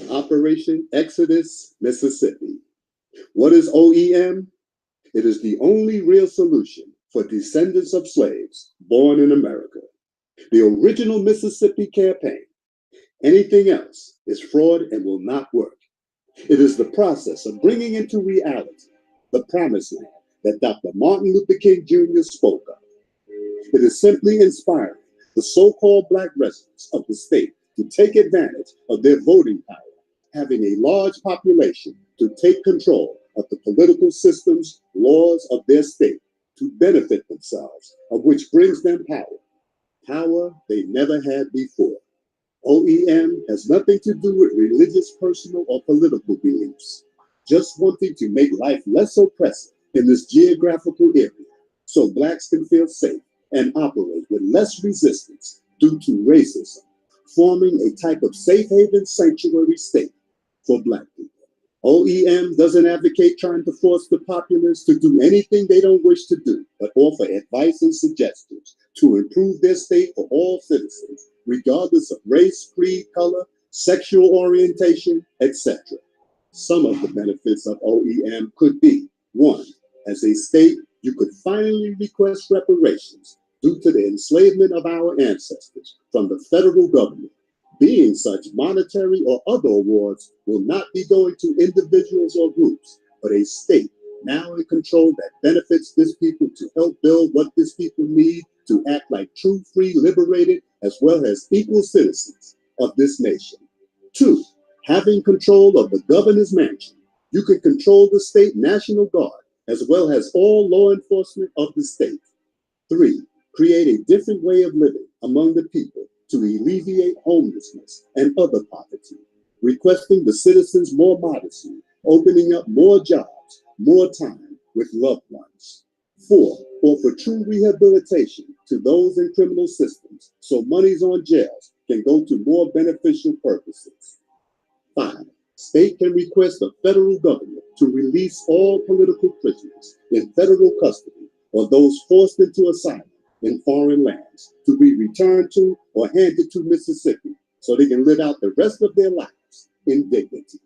Operation Exodus, Mississippi. What is OEM? It is the only real solution for descendants of slaves born in America. The original Mississippi campaign. Anything else is fraud and will not work. It is the process of bringing into reality the promised land that Dr. Martin Luther King Jr. spoke of. It is simply inspiring the so-called Black residents of the state to take advantage of their voting power, having a large population to take control of the political systems, laws of their state to benefit themselves, of which brings them power they never had before. OEM has nothing to do with religious, personal, or political beliefs, just wanting to make life less oppressive in this geographical area so Blacks can feel safe and operate with less resistance due to racism, forming a type of safe haven sanctuary state for Black people. OEM doesn't advocate trying to force the populace to do anything they don't wish to do, but offer advice and suggestions to improve their state for all citizens, regardless of race, creed, color, sexual orientation, etc. Some of the benefits of OEM could be: 1. As a state, you could finally request reparations due to the enslavement of our ancestors from the federal government. Being such, monetary or other awards will not be going to individuals or groups, but a state now in control that benefits this people to help build what this people need to act like true, free, liberated, as well as equal citizens of this nation. 2. Having control of the governor's mansion, you can control the state National Guard, as well as all law enforcement of the state. 3. Create a different way of living among the people to alleviate homelessness and other poverty, requesting the citizens more modesty, opening up more jobs, more time with loved ones. 4. Offer true rehabilitation to those in criminal systems so monies on jails can go to more beneficial purposes. 5. State can request the federal government to release all political prisoners in federal custody or those forced into asylum in foreign lands to be returned to or handed to Mississippi so they can live out the rest of their lives in dignity.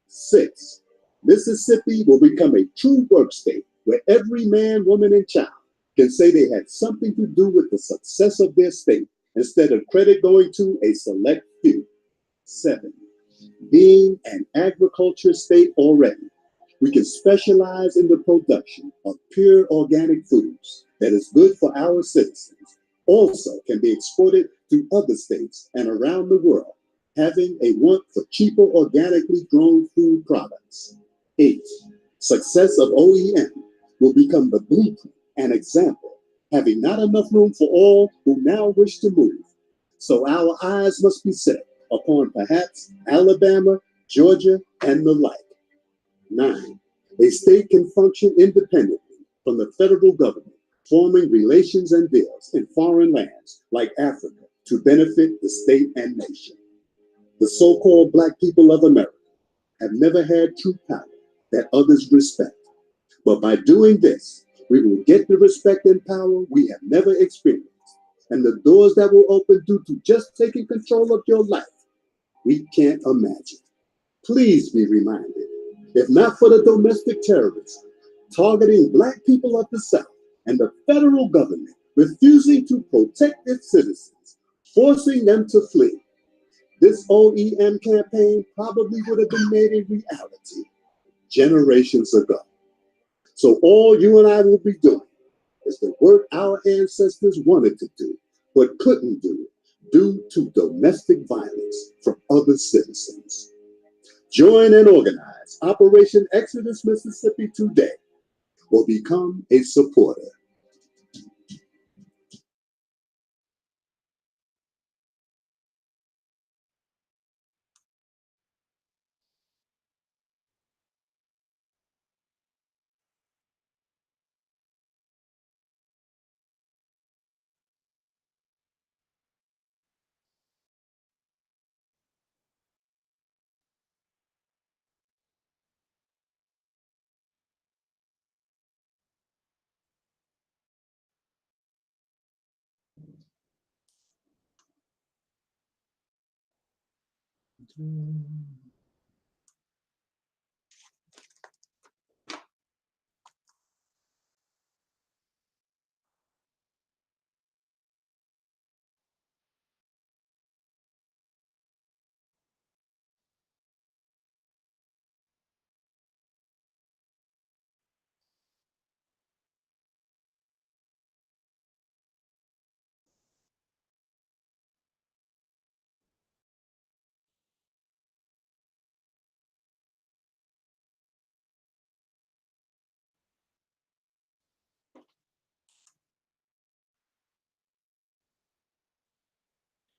6. Mississippi will become a true work state where every man, woman, and child can say they had something to do with the success of their state instead of credit going to a select few. 7. Being an agriculture state already, we can specialize in the production of pure organic foods that is good for our citizens, also can be exported to other states and around the world, having a want for cheaper organically grown food products. 8. Success of OEM will become the blueprint and example, having not enough room for all who now wish to move. So our eyes must be set upon perhaps Alabama, Georgia, and the like. 9. A state can function independently from the federal government, forming relations and deals in foreign lands like Africa to benefit the state and nation. The so-called Black people of America have never had true power that others respect. But by doing this, we will get the respect and power we have never experienced, and the doors that will open due to just taking control of your life, we can't imagine. Please be reminded, if not for the domestic terrorists targeting Black people of the South and the federal government refusing to protect its citizens, forcing them to flee, this OEM campaign probably would have been made a reality generations ago. So all you and I will be doing is the work our ancestors wanted to do, but couldn't do due to domestic violence from other citizens. Join and organize Operation Exodus Mississippi today, or become a supporter.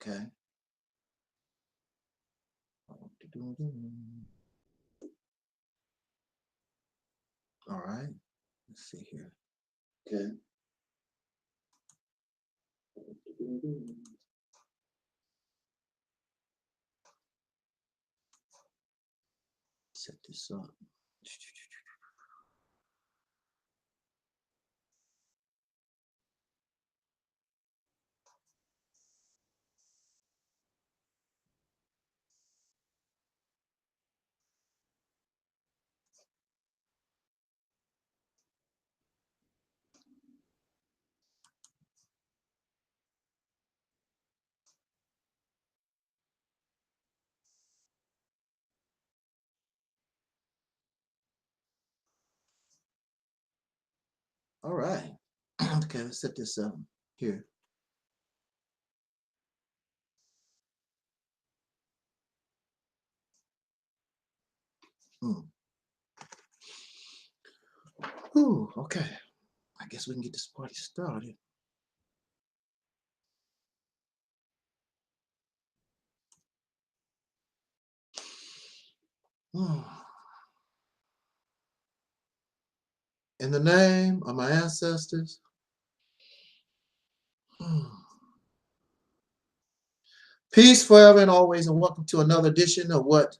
Okay. All right. Let's see here. Okay. Set this up. All right. Okay, let's set this up here. Ooh, okay. I guess we can get this party started. In the name of my ancestors, peace forever and always, and welcome to another edition of what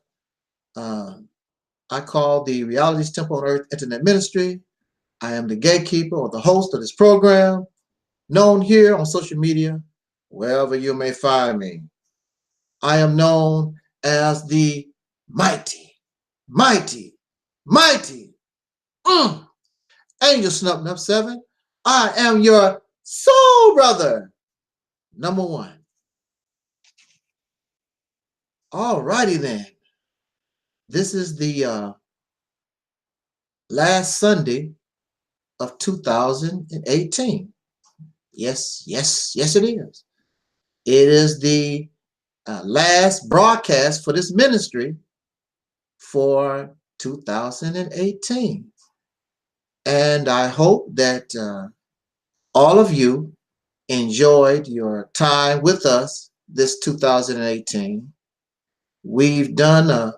I call the Reality's Temple on Earth Internet Ministry. I am the gatekeeper or the host of this program, known here on social media, wherever you may find me. I am known as the mighty, mighty, mighty Angel Snup Nup 7. I am your soul brother, number 1. All righty then. This is the last Sunday of 2018. Yes, yes, yes, it is. It is the last broadcast for this ministry for 2018. And I hope that all of you enjoyed your time with us this 2018. We've done a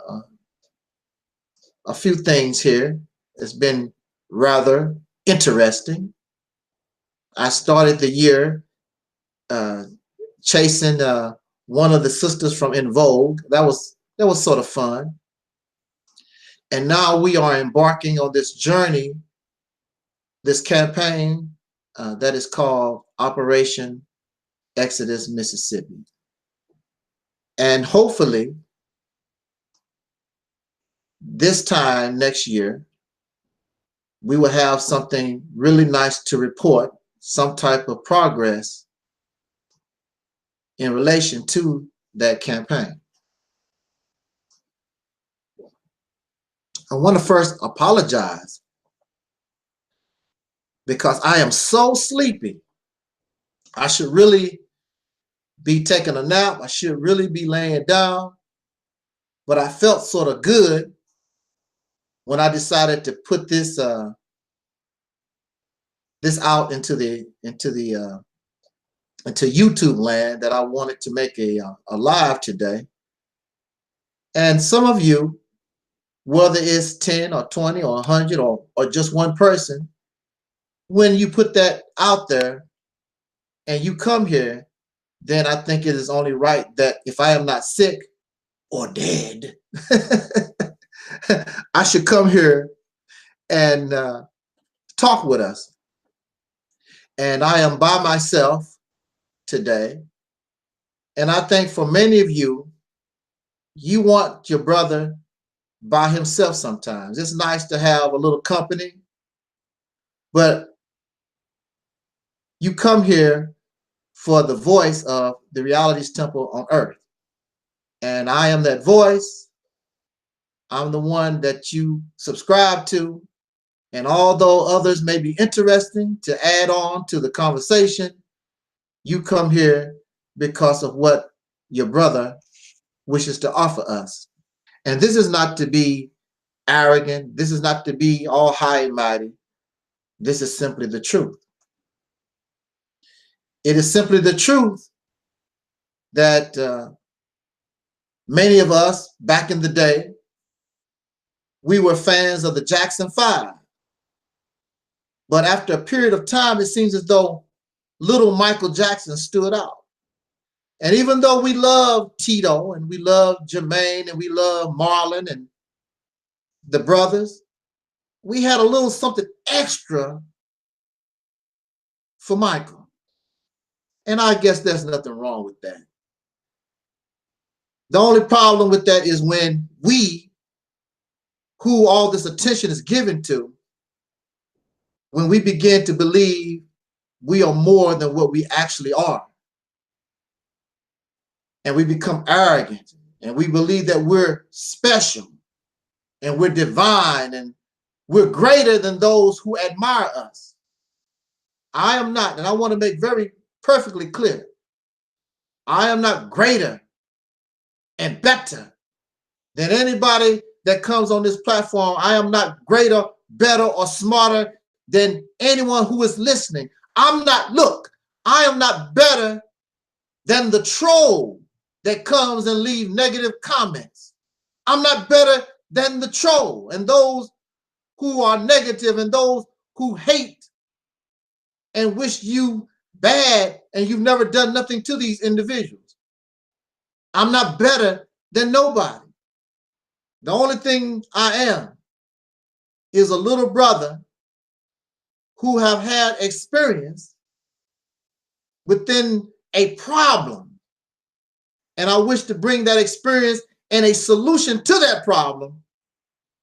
few things here. It's been rather interesting. I started the year chasing one of the sisters from In Vogue. That was sort of fun. And now we are embarking on this journey, this campaign that is called Operation Exodus, Mississippi. And hopefully, this time next year, we will have something really nice to report, some type of progress in relation to that campaign. I want to first apologize because I am so sleepy. I should really be taking a nap. I should really be laying down. But I felt sort of good when I decided to put this this out into YouTube land, that I wanted to make a live today. And some of you, whether it's 10 or 20 or 100 or just one person, when you put that out there and you come here, then I think it is only right that if I am not sick or dead, I should come here and talk with us. And I am by myself today. And I think for many of you, you want your brother by himself sometimes. It's nice to have a little company, but you come here for the voice of the reality's temple on earth. And I am that voice. I'm the one that you subscribe to. And although others may be interesting to add on to the conversation, you come here because of what your brother wishes to offer us. And this is not to be arrogant. This is not to be all high and mighty. This is simply the truth. It is simply the truth that many of us back in the day, we were fans of the Jackson 5. But after a period of time, it seems as though little Michael Jackson stood out. And even though we love Tito and we love Jermaine and we love Marlon and the brothers, we had a little something extra for Michael. And I guess there's nothing wrong with that. The only problem with that is when we, who all this attention is given to, when we begin to believe we are more than what we actually are. And we become arrogant and we believe that we're special and we're divine and we're greater than those who admire us. I am not, and I want to make very perfectly clear, I am not greater and better than anybody that comes on this platform. I am not greater, better, or smarter than anyone who is listening. Look, I am not better than the troll that comes and leaves negative comments. I'm not better than the troll and those who are negative and those who hate and wish you bad and you've never done nothing to these individuals. I'm not better than nobody. The only thing I am is a little brother who have had experience within a problem. And I wish to bring that experience and a solution to that problem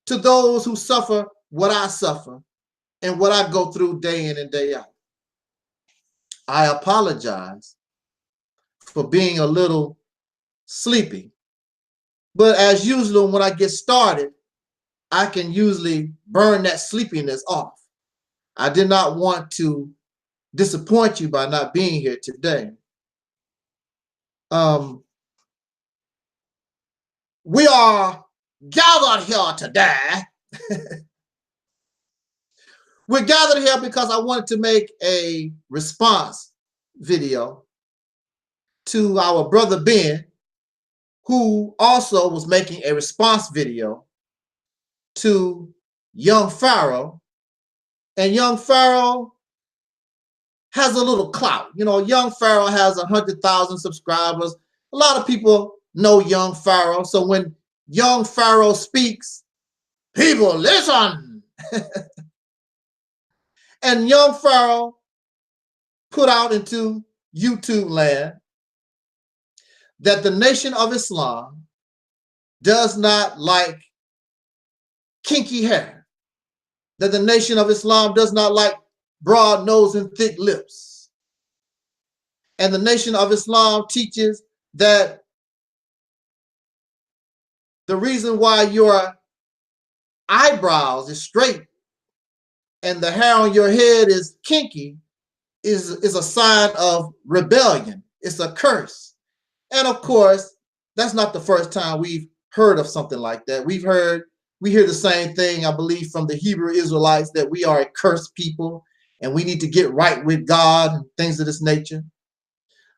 to those who suffer what I suffer and what I go through day in and day out. I apologize for being a little sleepy. But as usual, when I get started, I can usually burn that sleepiness off. I did not want to disappoint you by not being here today. We are gathered here today. We're gathered here because I wanted to make a response video to our brother Ben, who also was making a response video to young Pharaoh. And young Pharaoh has a little clout. You know, young Pharaoh has 100,000 subscribers. A lot of people know young Pharaoh. So when young Pharaoh speaks, people listen. And young Pharaoh put out into YouTube land that the Nation of Islam does not like kinky hair, that the Nation of Islam does not like broad nose and thick lips. And the Nation of Islam teaches that the reason why your eyebrows is straight and the hair on your head is kinky is a sign of rebellion. It's a curse. And of course, that's not the first time we've heard of something like that. We hear the same thing, I believe, from the Hebrew Israelites, that we are a cursed people and we need to get right with God and things of this nature.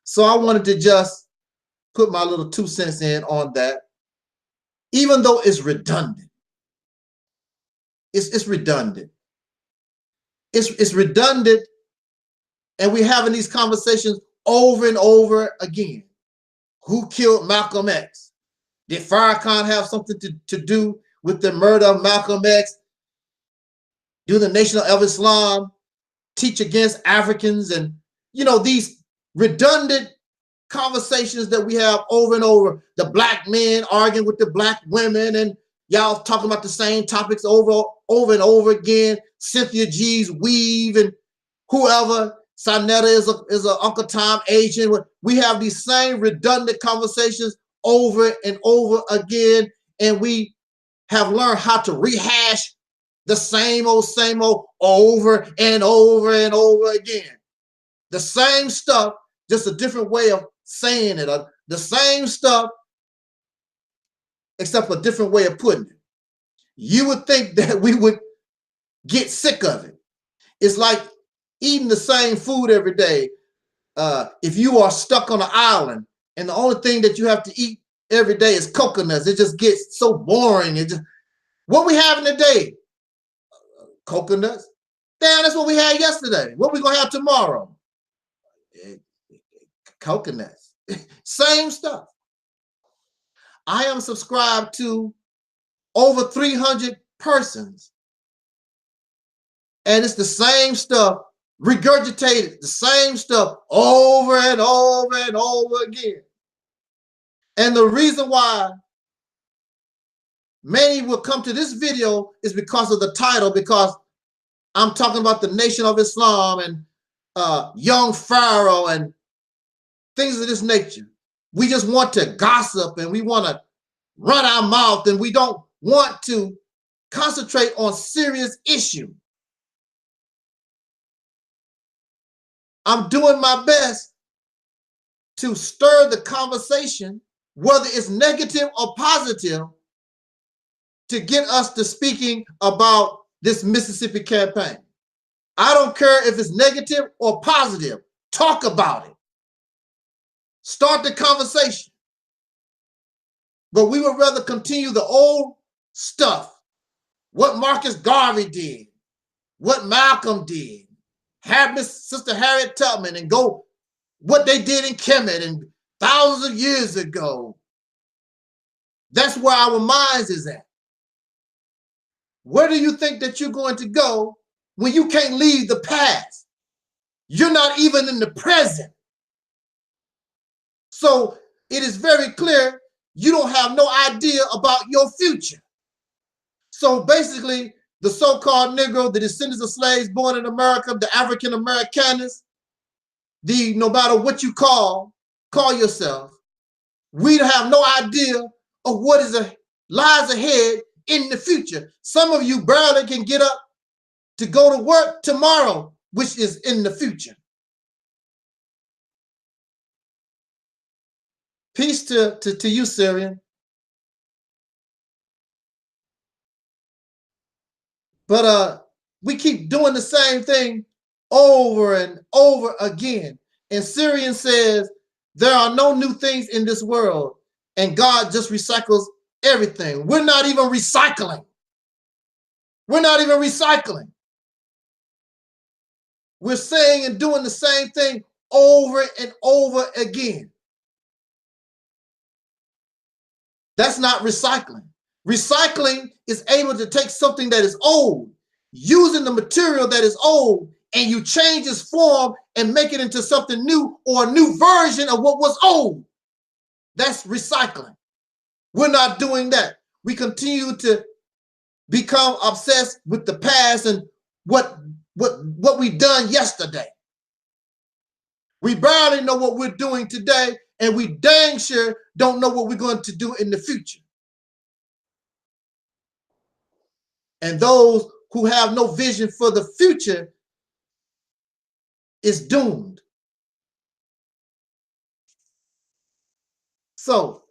So I wanted to just put my little 2 cents in on that, even though it's redundant. It's redundant. It's redundant, and we're having these conversations over and over again. Who killed Malcolm X? Did Farrakhan have something to do with the murder of Malcolm X? Do the Nation of Islam teach against Africans? And, you know, these redundant conversations that we have over and over, the black men arguing with the black women, and y'all talking about the same topics over and over again. Cynthia G's weave and whoever, Sonetta is a Uncle Tom agent. We have these same redundant conversations over and over again, and we have learned how to rehash the same old over and over and over again. The same stuff, just a different way of saying it. The same stuff, except a different way of putting it. You would think that we would get sick of it. It's like eating the same food every day. If you are stuck on an island and the only thing that you have to eat every day is coconuts, it just gets so boring. What we having today? Coconuts. Damn, that's what we had yesterday. What we gonna have tomorrow? Coconuts. Same stuff. I am subscribed to over 300 persons, and it's the same stuff regurgitated, the same stuff over and over and over again. And the reason why many will come to this video is because of the title, because I'm talking about the Nation of Islam and young Pharaoh and things of this nature. We just want to gossip and we want to run our mouth, and we don't want to concentrate on serious issue. I'm doing my best to stir the conversation, whether it's negative or positive, to get us to speaking about this Mississippi campaign. I don't care if it's negative or positive. Talk about it. Start the conversation. But we would rather continue the old stuff. What Marcus Garvey did, what Malcolm did, Sister Harriet Tubman, and go what they did in Kemet and thousands of years ago. That's where our minds is at. Where do you think that you're going to go when you can't leave the past? You're not even in the present. So it is very clear you don't have no idea about your future. So basically, the so-called Negro, the descendants of slaves born in America, the African Americans, no matter what you call yourself, we have no idea of what lies ahead in the future. Some of you barely can get up to go to work tomorrow, which is in the future. Peace to you, Syrian. But we keep doing the same thing over and over again. And Syrian says, there are no new things in this world, and God just recycles everything. We're not even recycling. We're not even recycling. We're saying and doing the same thing over and over again. That's not recycling. Recycling is able to take something that is old, using the material that is old, and you change its form and make it into something new or a new version of what was old. That's recycling. We're not doing that. We continue to become obsessed with the past and what we done yesterday. We barely know what we're doing today, and we dang sure don't know what we're going to do in the future. And those who have no vision for the future is doomed. So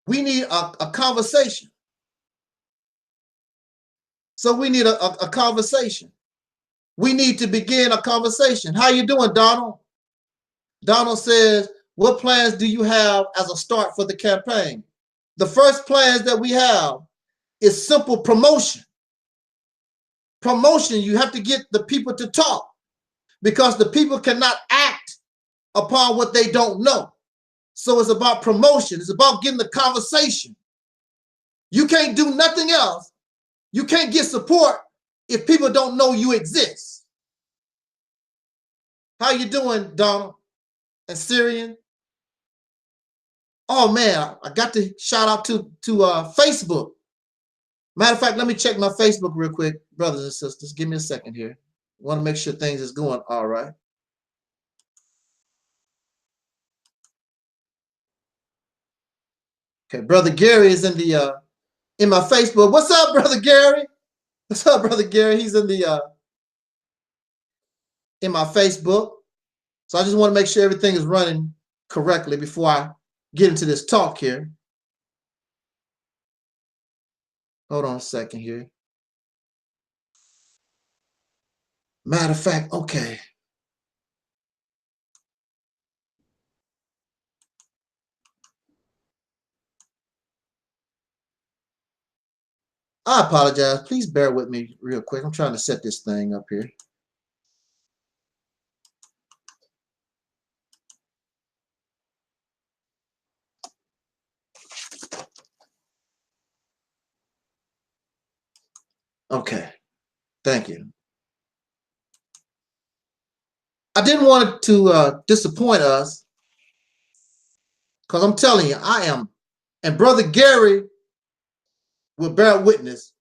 we need a conversation. So we need a conversation. We need to begin a conversation. How you doing, Donald? Donald says, what plans do you have as a start for the campaign? The first plans that we have is simple promotion. Promotion, you have to get the people to talk, because the people cannot act upon what they don't know. So it's about promotion. It's about getting the conversation. You can't do nothing else. You can't get support if people don't know you exist. How you doing, Donald? and Syrian. Oh man, I got to shout out to Facebook. Matter of fact, let me check my Facebook real quick, brothers and sisters. Give me a second here. I want to make sure things is going all right. Okay, brother Gary is in the in my Facebook. What's up, brother Gary? What's up, brother Gary? He's in the in my Facebook. So I just want to make sure everything is running correctly before I get into this talk here. Hold on a second here. Matter of fact, okay. I apologize. Please bear with me real quick. I'm trying to set this thing up here. Okay. Thank you. I didn't want to disappoint us because I'm telling you, I am, and brother Gary will bear witness,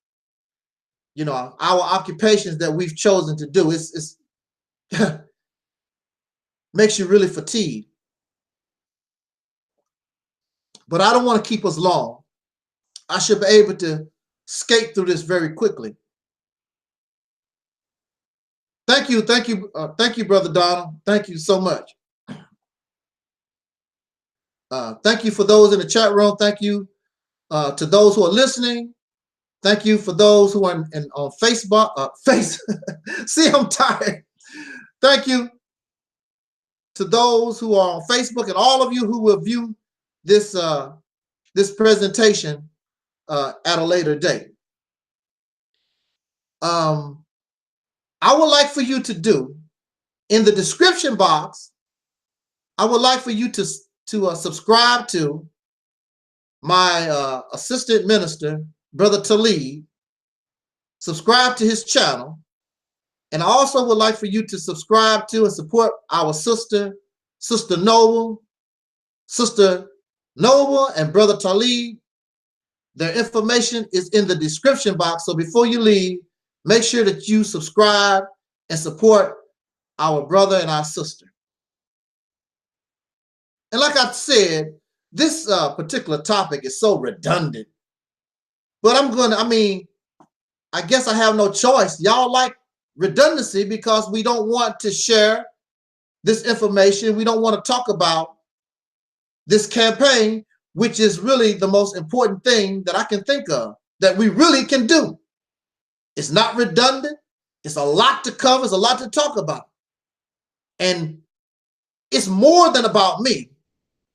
you know, our occupations that we've chosen to do. It's makes you really fatigued. But I don't want to keep us long. I should be able to skate through this very quickly. Thank you, brother Donald. Thank you so much. Thank you for those in the chat room. Thank you to those who are listening. Thank you for those who are on Facebook. See, I'm tired. Thank you to those who are on Facebook and all of you who will view this this presentation at a later date. I would like for you to do in the description box. I would like for you to subscribe to my assistant minister, Brother Taalik. Subscribe to his channel. And I also would like for you to subscribe to and support our Sister Noble and Brother Taalik. Their information is in the description box. So before you leave, make sure that you subscribe and support our brother and our sister. And like I said, this particular topic is so redundant. But I guess I have no choice. Y'all like redundancy because we don't want to share this information. We don't want to talk about this campaign, which is really the most important thing that I can think of that we really can do. It's not redundant. It's a lot to cover. It's a lot to talk about. And it's more than about me,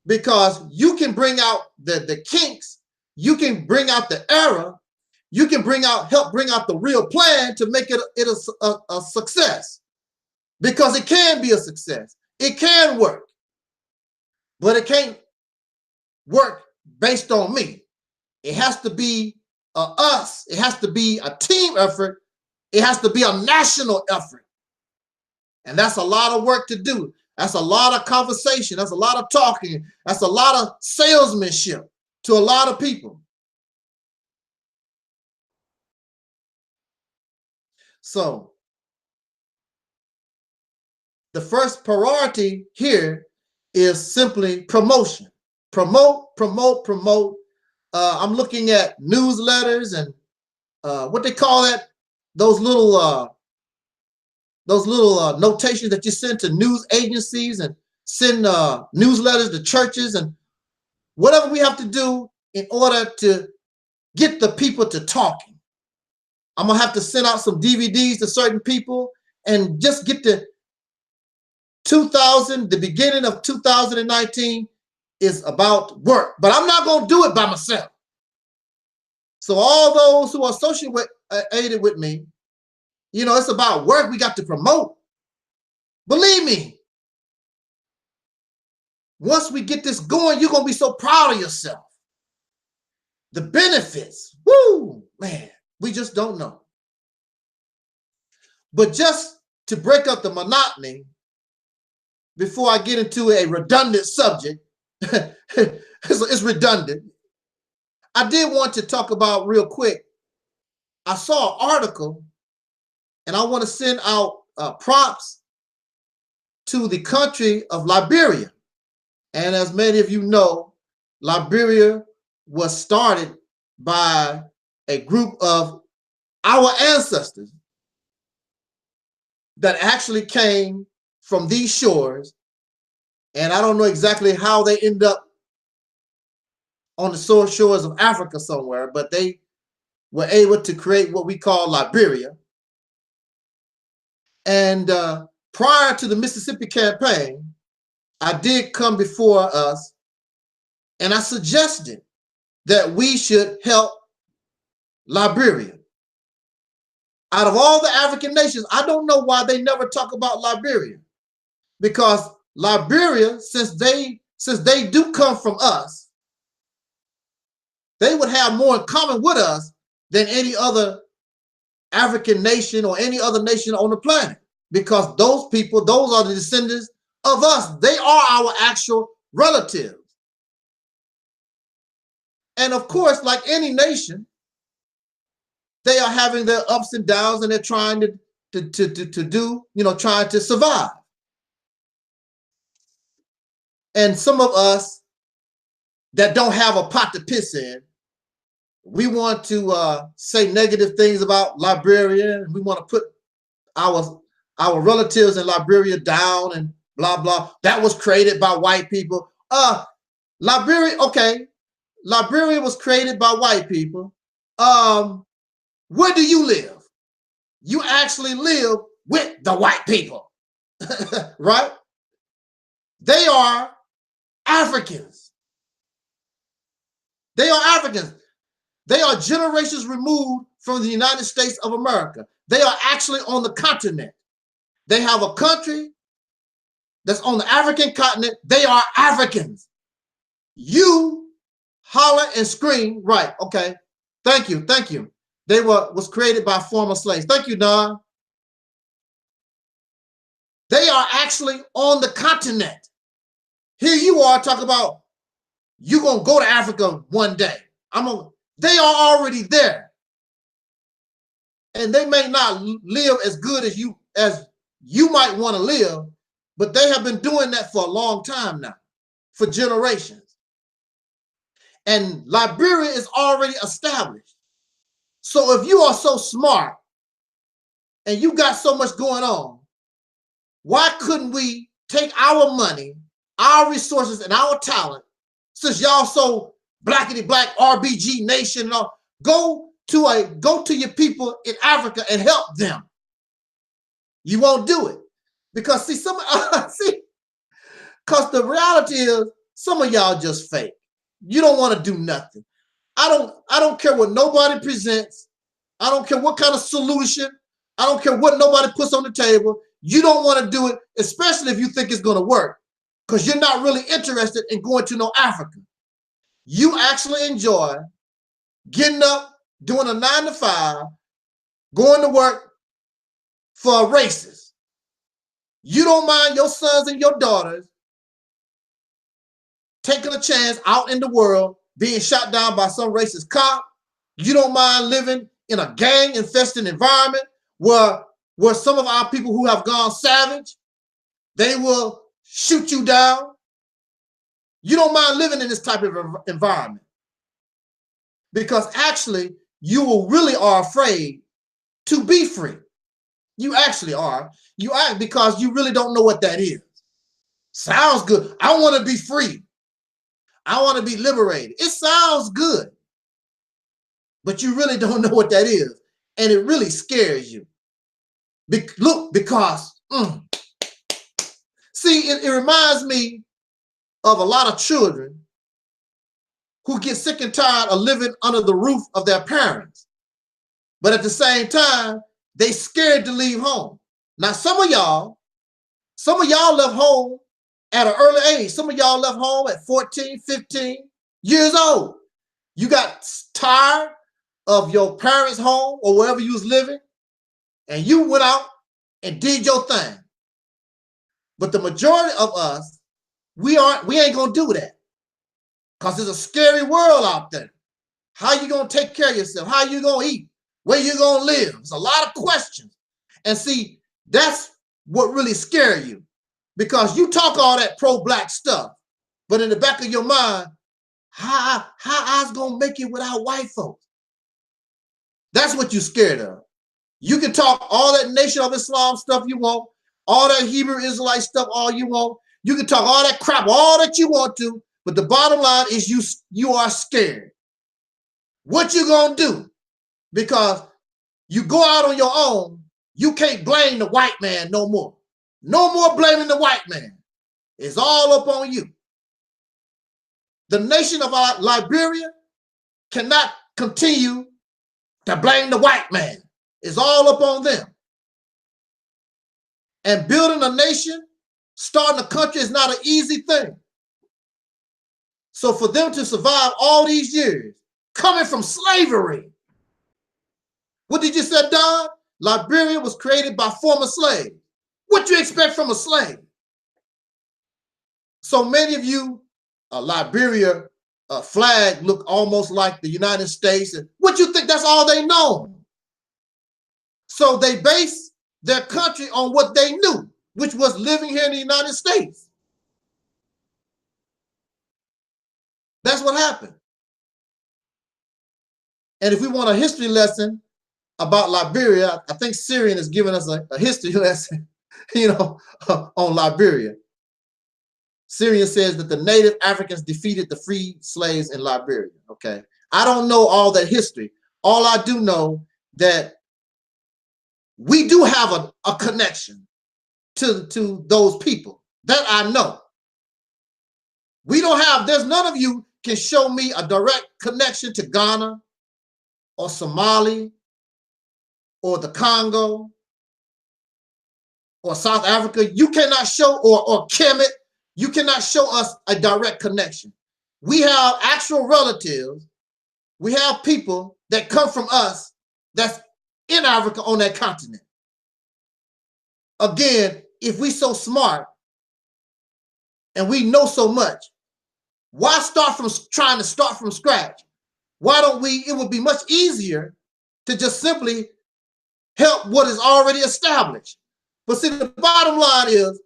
because you can bring out the kinks. You can bring out the error. You can help bring out the real plan to make it a success, because it can be a success. It can work, but it can't work based on me. It has to be us. It has to be a team effort. It has to be a national effort. And that's a lot of work to do. That's a lot of conversation. That's a lot of talking. That's a lot of salesmanship to a lot of people. So the first priority here is simply promotion. Promote. I'm looking at newsletters and what they call that, those little notations that you send to news agencies and send newsletters to churches and whatever we have to do in order to get the people to talking. I'm gonna have to send out some DVDs to certain people and just get the beginning of 2019 is about work, but I'm not gonna do it by myself. So all those who are associated with me, you know, it's about work. We got to promote. Believe me, once we get this going, you're going to be so proud of yourself. The benefits, woo, man, we just don't know. But just to break up the monotony, before I get into a redundant subject, it's redundant. I did want to talk about real quick. I saw an article, and I want to send out props to the country of Liberia. And as many of you know, Liberia was started by a group of our ancestors that actually came from these shores. And I don't know exactly how they end up on the shores of Africa somewhere, but they were able to create what we call Liberia. And prior to the Mississippi campaign, I did come before us and I suggested that we should help Liberia. Out of all the African nations, I don't know why they never talk about Liberia, because Liberia, since they do come from us, they would have more in common with us than any other African nation or any other nation on the planet, because those people, those are the descendants of us. They are our actual relatives. And of course, like any nation, they are having their ups and downs, and they're trying to do, trying to survive. And some of us that don't have a pot to piss in, we want to say negative things about Liberia, and we want to put our relatives in Liberia down and blah, blah. That was created by white people. Liberia, okay. Liberia was created by white people. Where do you live? You actually live with the white people, right? They are Africans. They are Africans. They are generations removed from the United States of America. They are actually on the continent. They have a country that's on the African continent. They are Africans. You holler and scream, right? Okay. Thank you. Thank you. They was created by former slaves. Thank you, Don. They are actually on the continent. Here you are talking about you're gonna go to Africa one day. They are already there. And they may not live as good as you might want to live, but they have been doing that for a long time now, for generations. And Liberia is already established. So if you are so smart and you got so much going on, why couldn't we take our money, our resources, and our talent, since y'all so blackity black RBG nation, and all, go to your people in Africa and help them? You won't do it because because the reality is some of y'all just fake. You don't want to do nothing. I don't care what nobody presents. I don't care what kind of solution. I don't care what nobody puts on the table. You don't want to do it, especially if you think it's going to work, because you're not really interested in going to no Africa. You actually enjoy getting up, doing a 9 to 5, going to work for a racist. You don't mind your sons and your daughters taking a chance out in the world, being shot down by some racist cop. You don't mind living in a gang-infested environment where some of our people who have gone savage, they will shoot you down. You don't mind living in this type of environment because actually you really are afraid to be free. You actually are. You are, because you really don't know what that is. Sounds good. I want to be free. I want to be liberated. It sounds good, but you really don't know what that is. And it really scares you. Because see, it reminds me of a lot of children who get sick and tired of living under the roof of their parents. But at the same time, they scared to leave home. Now, some of y'all left home at an early age. Some of y'all left home at 14, 15 years old. You got tired of your parents' home or wherever you was living, and you went out and did your thing. But the majority of us, we ain't gonna do that. Because it's a scary world out there. How you gonna take care of yourself? How you gonna eat? Where you gonna live? It's a lot of questions. And see, that's what really scares you. Because you talk all that pro-black stuff, but in the back of your mind, how I was gonna make it without white folks? That's what you're scared of. You can talk all that Nation of Islam stuff you want, all that Hebrew Israelite stuff all you want. You can talk all that crap, all that you want to, but the bottom line is you are scared. What you gonna do? Because you go out on your own, you can't blame the white man no more. No more blaming the white man. It's all up on you. The nation of Liberia cannot continue to blame the white man. It's all up on them. And building a nation, starting a country is not an easy thing. So for them to survive all these years, coming from slavery. What did you say, Don? Liberia was created by former slaves. What you expect from a slave? So many of you, Liberia flag look almost like the United States. And what you think that's all they know? So they base their country on what they knew, which was living here in the United States. That's what happened. And if we want a history lesson about Liberia, I think Syrian is giving us a history lesson, on Liberia. Syrian says that the native Africans defeated the freed slaves in Liberia. Okay. I don't know all that history. All I do know that we do have a connection to those people. That I know. We don't have, there's none of you can show me a direct connection to Ghana or Somali or the Congo or South Africa. You cannot show, or Kemet, you cannot show us a direct connection. We have actual relatives. We have people that come from us that's in Africa on that continent. Again, if we so smart and we know so much, why trying to start from scratch? Why don't we, it would be much easier to just simply help what is already established. But see, the bottom line is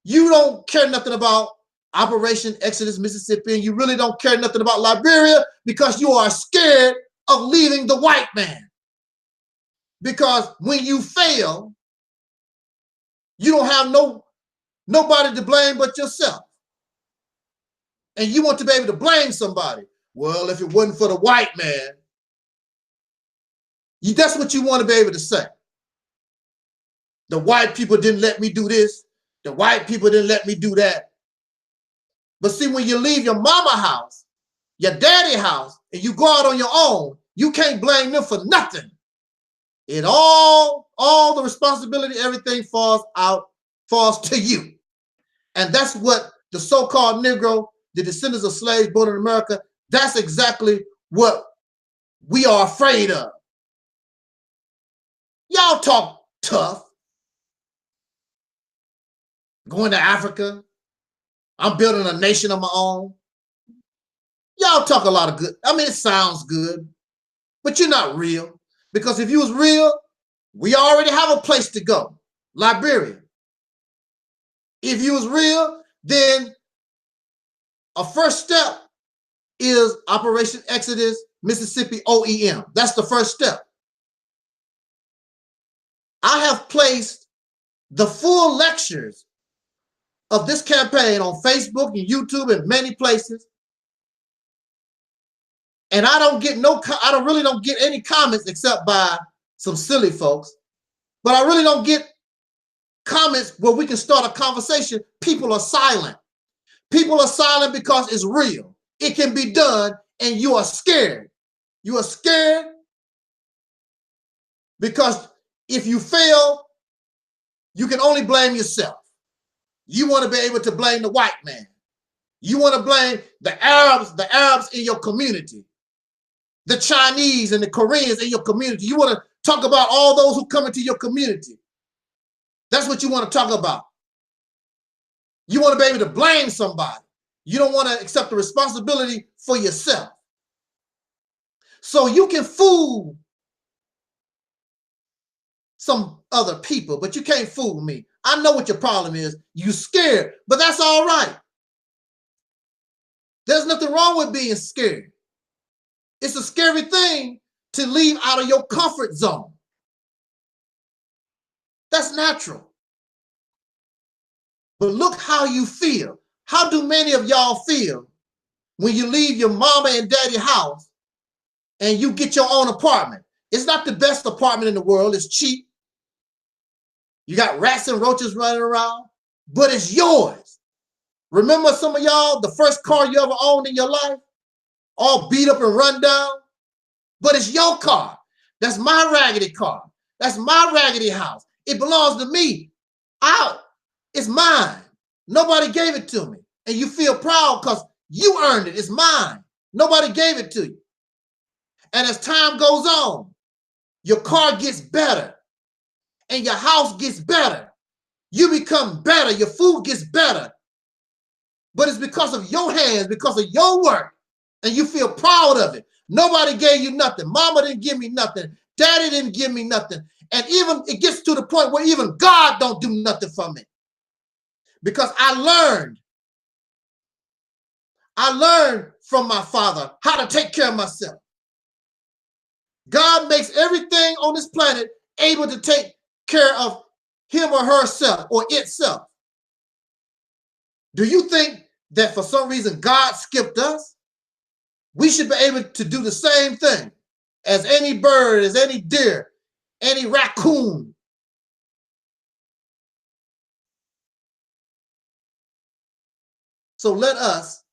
you don't care nothing about Operation Exodus, Mississippi, and you really don't care nothing about Liberia because you are scared of leaving the white man. Because when you fail, you don't have nobody to blame but yourself. And you want to be able to blame somebody. Well, if it wasn't for the white man, that's what you want to be able to say. The white people didn't let me do this. The white people didn't let me do that. But see, when you leave your mama house, your daddy house, and you go out on your own, you can't blame them for nothing. It all the responsibility, everything falls to you. And that's what the so-called Negro, the descendants of slaves born in America, that's exactly what we are afraid of. Y'all talk tough. Going to Africa. I'm building a nation of my own. Y'all talk a lot of good. I mean, it sounds good, but you're not real. Because if you was real, we already have a place to go. Liberia. If you was real, then a first step is Operation Exodus, Mississippi OEM. That's the first step. I have placed the full lectures of this campaign on Facebook and YouTube and many places. And I really don't get any comments except by some silly folks. But I really don't get comments where we can start a conversation. People are silent. People are silent because it's real. It can be done, and you are scared. You are scared because if you fail, you can only blame yourself. You want to be able to blame the white man. You want to blame the Arabs in your community, the Chinese and the Koreans in your community. You want to talk about all those who come into your community. That's what you want to talk about. You want to be able to blame somebody. You don't want to accept the responsibility for yourself. So you can fool some other people, but you can't fool me. I know what your problem is. You scared, but that's all right. There's nothing wrong with being scared. It's a scary thing to leave out of your comfort zone. That's natural. But look how you feel. How do many of y'all feel when you leave your mama and daddy house and you get your own apartment? It's not the best apartment in the world. It's cheap. You got rats and roaches running around, but it's yours. Remember some of y'all, the first car you ever owned in your life, all beat up and run down, but it's your car. That's my raggedy car. That's my raggedy house. It belongs to me. It's mine. Nobody gave it to me. And you feel proud because you earned it. It's mine. Nobody gave it to you. And as time goes on, your car gets better and your house gets better. You become better. Your food gets better. But it's because of your hands, because of your work, and you feel proud of it. Nobody gave you nothing. Mama didn't give me nothing. Daddy didn't give me nothing. And even it gets to the point where even God don't do nothing for me. Because I learned from my father how to take care of myself. God makes everything on this planet able to take care of him or herself or itself. Do you think that for some reason God skipped us? We should be able to do the same thing as any bird, as any deer, any raccoon. So let us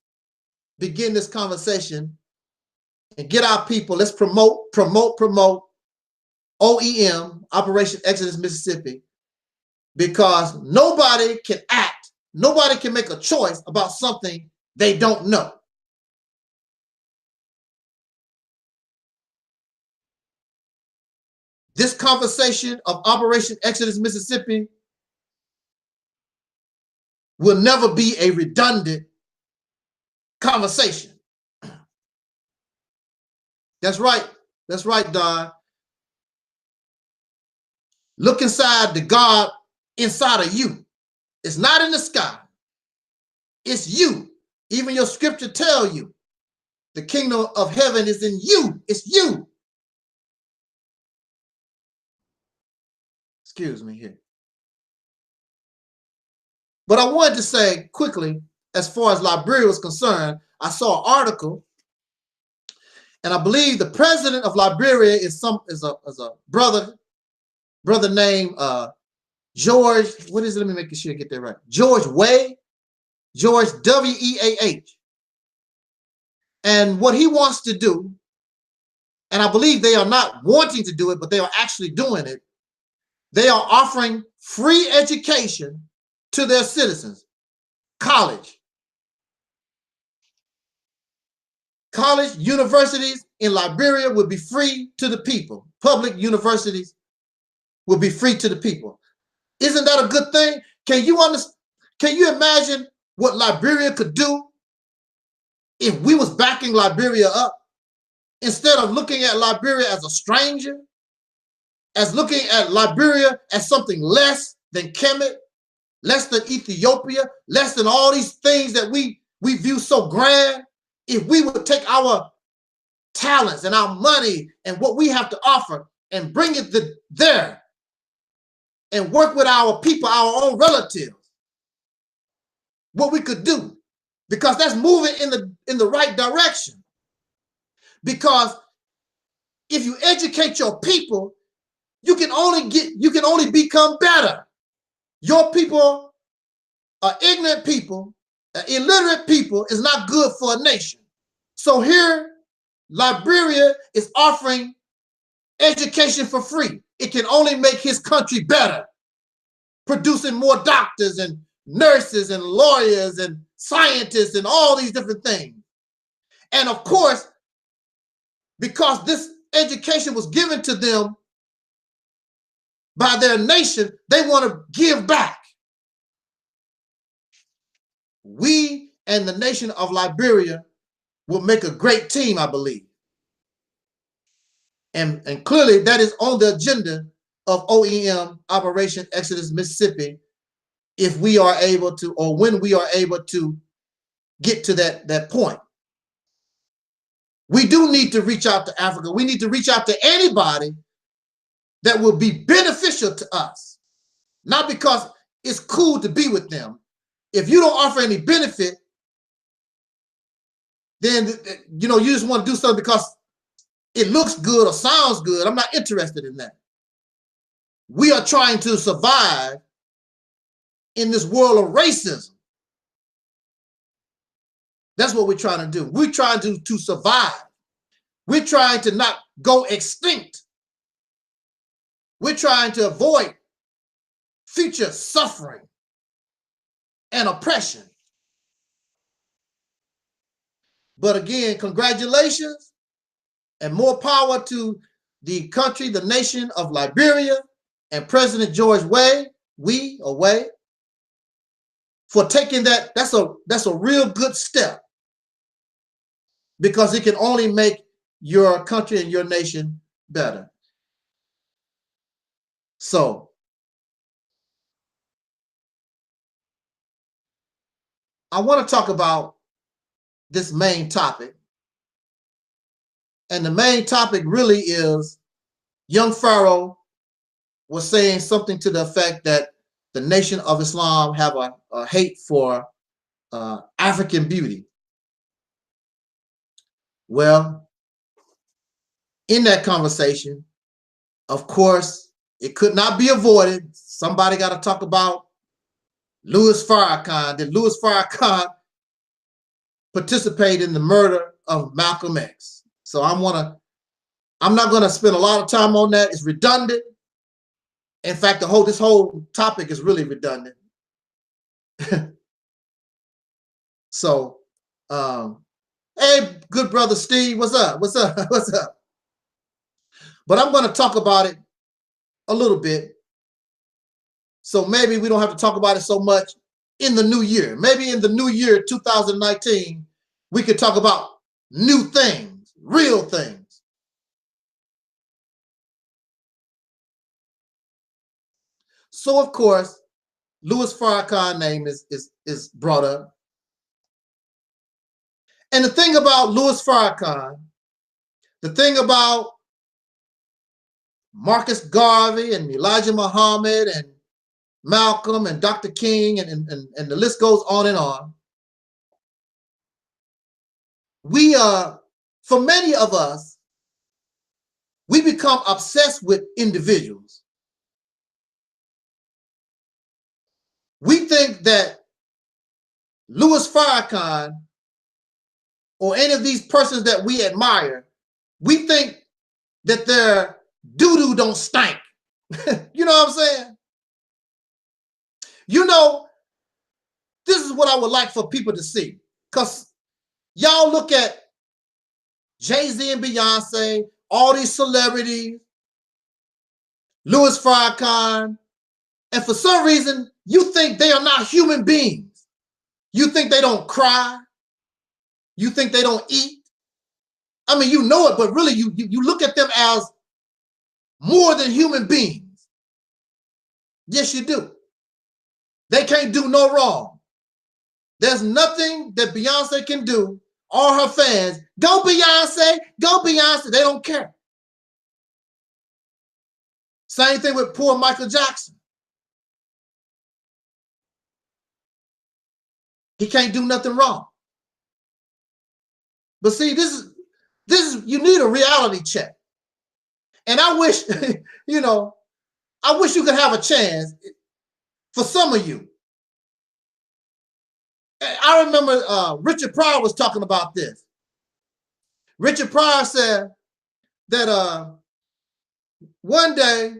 begin this conversation and get our people. Let's promote OEM, Operation Exodus Mississippi, because nobody can act, nobody can make a choice about something they don't know. This conversation of Operation Exodus Mississippi will never be a redundant conversation. That's right. That's right, Don. Look inside the God inside of you. It's not in the sky. It's you. Even your scripture tell you the kingdom of heaven is in you. It's you. Excuse me here. But I wanted to say quickly, as far as Liberia was concerned, I saw an article, and I believe the president of Liberia is a brother named George. What is it? Let me make sure I get that right. George W-E-A-H. And what he wants to do, and I believe they are not wanting to do it, but they are actually doing it. They are offering free education to their citizens. College, universities in Liberia will be free to the people. Public universities will be free to the people. Isn't that a good thing? Can you understand? Can you imagine what Liberia could do if we was backing Liberia up? Instead of looking at Liberia as a stranger, as looking at Liberia as something less than Kemet, less than Ethiopia, less than all these things that we view so grand. If we would take our talents and our money and what we have to offer and bring it there and work with our people, our own relatives, what we could do, because that's moving in the right direction. Because if you educate your people, you can only become better. Your people are ignorant people, illiterate people is not good for a nation. So here, Liberia is offering education for free. It can only make his country better, producing more doctors and nurses and lawyers and scientists and all these different things. And of course, because this education was given to them by their nation, they want to give back. we and the nation of Liberia will make a great team, I believe. And clearly that is on the agenda of OEM, Operation Exodus Mississippi, if we are able to, or when we are able to get to that point. We do need to reach out to Africa. We need to reach out to anybody that will be beneficial to us. Not because it's cool to be with them. If you don't offer any benefit, then you just want to do something because it looks good or sounds good. I'm not interested in that. We are trying to survive in this world of racism. That's what we're trying to do. We're trying to survive. We're trying to not go extinct. We're trying to avoid future suffering and oppression. But again, congratulations and more power to the country, the nation of Liberia and President George Weah, for taking that. That's a real good step, because it can only make your country and your nation better. So I want to talk about this main topic. And the main topic really is young Pharaoh was saying something to the effect that the Nation of Islam have a hate for African beauty. Well, in that conversation, of course, it could not be avoided. Somebody got to talk about Louis Farrakhan. Did Louis Farrakhan participate in the murder of Malcolm X? So I'm not gonna spend a lot of time on that. It's redundant. In fact, this whole topic is really redundant. So, hey, good brother Steve, what's up? What's up? What's up? But I'm gonna talk about it a little bit. So maybe we don't have to talk about it so much in the new year. Maybe in the new year, 2019, we could talk about new things, real things. So of course, Louis Farrakhan's name is brought up. And the thing about Louis Farrakhan, the thing about Marcus Garvey and Elijah Muhammad and Malcolm and Dr. King and the list goes on and on. We for many of us, we become obsessed with individuals. We think that Louis Farrakhan or any of these persons that we admire, we think that their doo-doo don't stink. You know what I'm saying? This is what I would like for people to see. Because y'all look at Jay-Z and Beyonce, all these celebrities, Louis Farrakhan, and for some reason, you think they are not human beings. You think they don't cry. You think they don't eat. I mean, you know it, but really you look at them as more than human beings. Yes, you do. They can't do no wrong. There's nothing that Beyonce can do. All her fans, go Beyonce, go Beyonce. They don't care. Same thing with poor Michael Jackson. He can't do nothing wrong. But see, this is you need a reality check. And I wish, I wish you could have a chance for some of you. I remember Richard Pryor was talking about this. Richard Pryor said that one day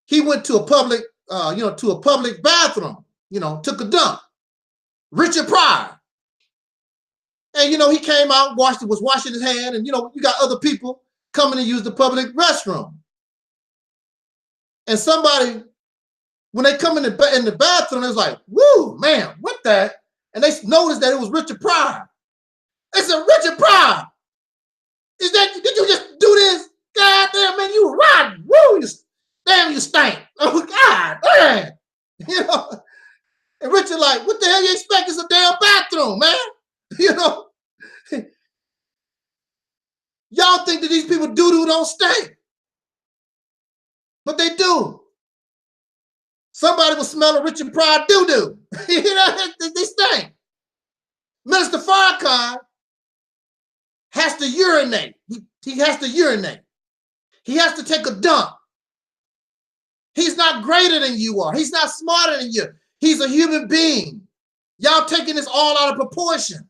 he went to a public, bathroom, took a dump. Richard Pryor. And, he came out, was washing his hand, and, you got other people coming to use the public restroom. And somebody, when they come in the bathroom, it's like, woo, man, what the? and they noticed that it was Richard Pryor. They said, Richard Pryor, did you just do this? God damn, man, you rotten. Woo, damn, you stink. Oh, God, damn. You know, and Richard like, what the hell you expect? It's a damn bathroom, man. You know, y'all think that these people doo-doo don't stink, but they do. Somebody was smelling Richard Pryor doo-doo. You know, they stink. Minister Farrakhan has to urinate. He has to urinate. He has to take a dump. He's not greater than you are. He's not smarter than you. He's a human being. Y'all taking this all out of proportion.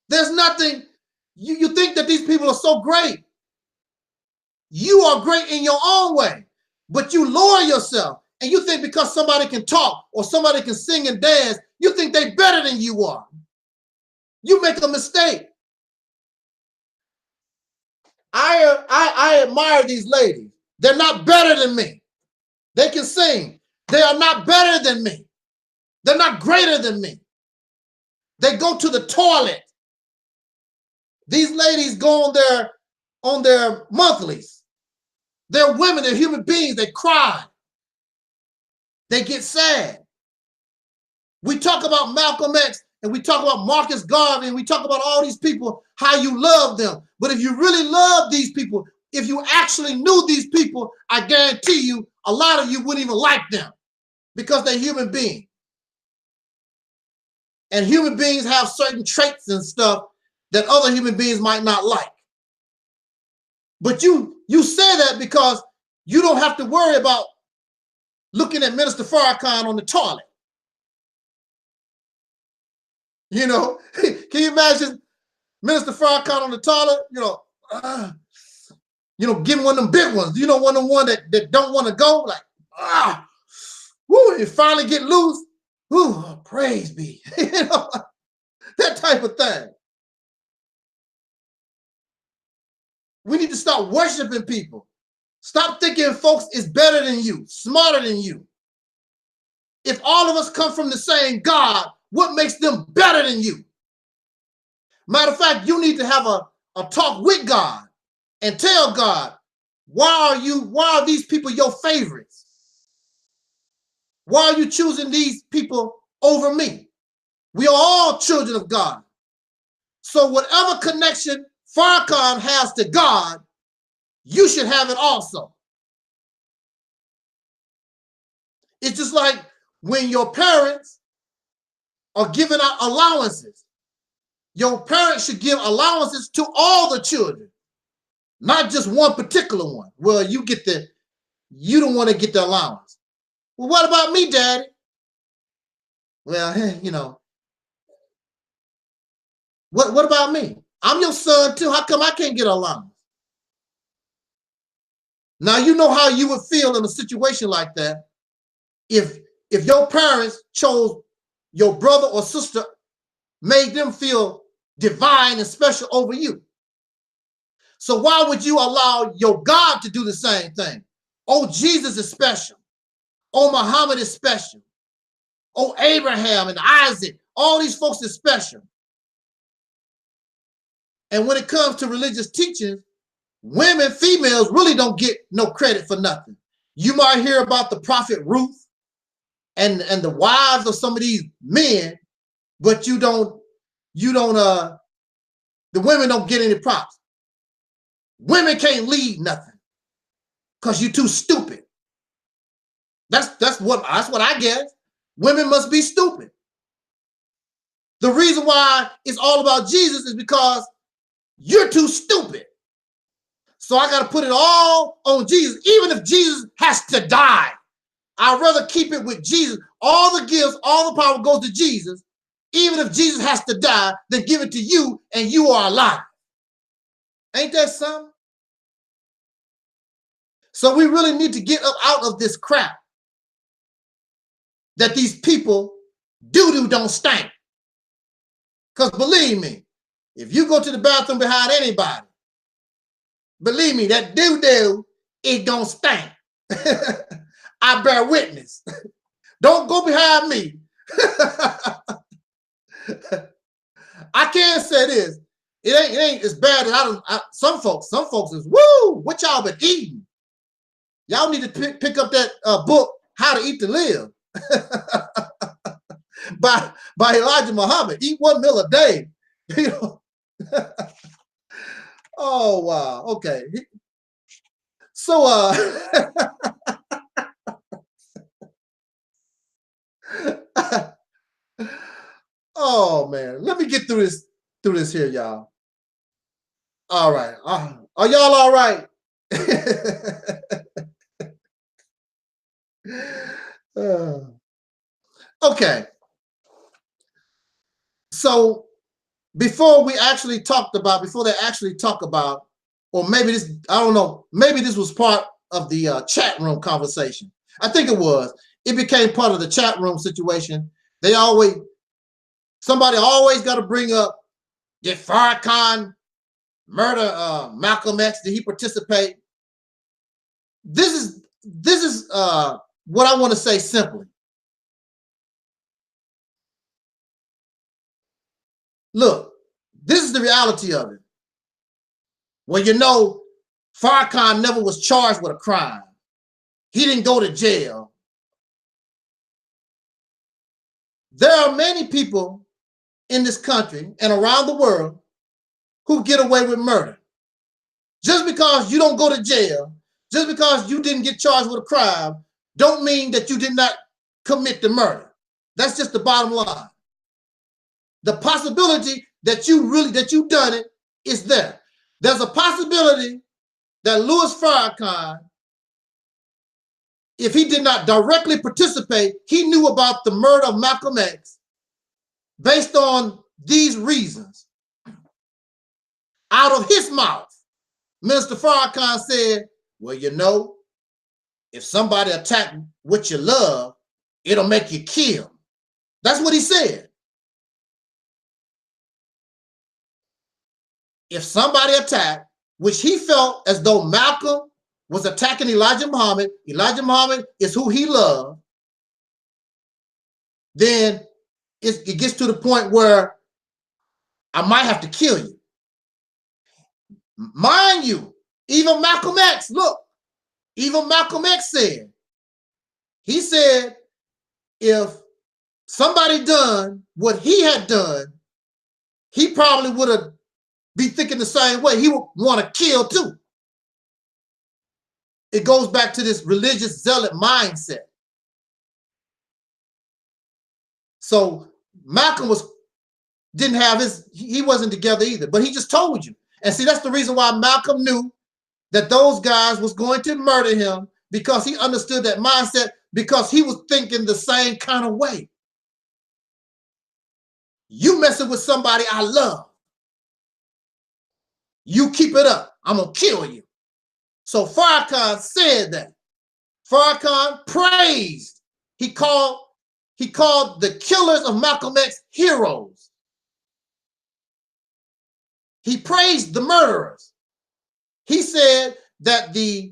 There's nothing, you think that these people are so great. You are great in your own way, but you lower yourself and you think because somebody can talk or somebody can sing and dance, you think they're better than you are. You make a mistake. I admire these ladies. They're not better than me. They can sing. They are not better than me. They're not greater than me. They go to the toilet. These ladies go on their monthlies. They're women, they're human beings, they cry. They get sad. We talk about Malcolm X and we talk about Marcus Garvey and we talk about all these people, how you love them. But if you really love these people, if you actually knew these people, I guarantee you, a lot of you wouldn't even like them because they're human beings. And human beings have certain traits and stuff that other human beings might not like. But you say that because you don't have to worry about looking at Minister Farrakhan on the toilet. You know, can you imagine Minister Farrakhan on the toilet? Getting one of them big ones. You know, one of them one that don't want to go, like, woo, and finally get loose. Woo, praise be. You know, that type of thing. We need to stop worshiping people. Stop thinking folks is better than you, smarter than you. If all of us come from the same God, what makes them better than you? Matter of fact, you need to have a talk with God and tell God, why are these people your favorites? Why are you choosing these people over me? We are all children of God. So whatever connection Farrakhan has to God, you should have it also. It's just like when your parents are giving out allowances. Your parents should give allowances to all the children, not just one particular one. Well, you don't want to get the allowance. Well, what about me, Daddy? Well, you know, what about me? I'm your son too. How come I can't get an allowance? Now, you know how you would feel in a situation like that if your parents chose your brother or sister, made them feel divine and special over you. So why would you allow your God to do the same thing? Oh, Jesus is special. Oh, Muhammad is special. Oh, Abraham and Isaac, all these folks are special. And when it comes to religious teachings, women, females really don't get no credit for nothing. You might hear about the prophet Ruth and the wives of some of these men, but the women don't get any props. Women can't lead nothing because you're too stupid. That's what I guess. Women must be stupid. The reason why it's all about Jesus is because you're too stupid. So I got to put it all on Jesus. Even if Jesus has to die, I'd rather keep it with Jesus. All the gifts, all the power goes to Jesus. Even if Jesus has to die, then give it to you and you are alive. Ain't that something? So we really need to get up out of this crap that these people doo-doo don't stink. Because believe me, if you go to the bathroom behind anybody, believe me, that doo-doo, it don't stink. I bear witness. Don't go behind me. I can say this. It ain't as bad as some folks is, woo, what y'all been eating? Y'all need to pick up that book, How to Eat to Live, by Elijah Muhammad. Eat 1 meal a day. You know? Oh, wow. Okay. So, oh man, let me get through this here, y'all. All right. Are y'all all right? Okay. So before they actually talk about, or maybe this, I don't know, maybe this was part of the chat room conversation. I think it was. It became part of the chat room situation. Somebody always got to bring up, did Farrakhan murder Malcolm X? Did he participate? This is what I want to say simply. Look, this is the reality of it. Well, you know, Farrakhan never was charged with a crime. He didn't go to jail. There are many people in this country and around the world who get away with murder. Just because you don't go to jail, just because you didn't get charged with a crime, don't mean that you did not commit the murder. That's just the bottom line. The possibility that you done it is there. There's a possibility that Louis Farrakhan, if he did not directly participate, he knew about the murder of Malcolm X based on these reasons. Out of his mouth, Minister Farrakhan said, well, you know, if somebody attack what you love, it'll make you kill. That's what he said. If somebody attacked, which he felt as though Malcolm was attacking Elijah Muhammad is who he loved, then it gets to the point where I might have to kill you. Mind you, even Malcolm X, look, even Malcolm X said, he said, if somebody done what he had done, he probably would have be thinking the same way. He would want to kill too. It goes back to this religious zealot mindset. So Malcolm he wasn't together either, but he just told you. And see, that's the reason why Malcolm knew that those guys was going to murder him, because he understood that mindset, because he was thinking the same kind of way. You messing with somebody I love. You keep it up, I'm gonna kill you. So Farrakhan said that. Farrakhan praised. He called the killers of Malcolm X heroes. He praised the murderers. He said that the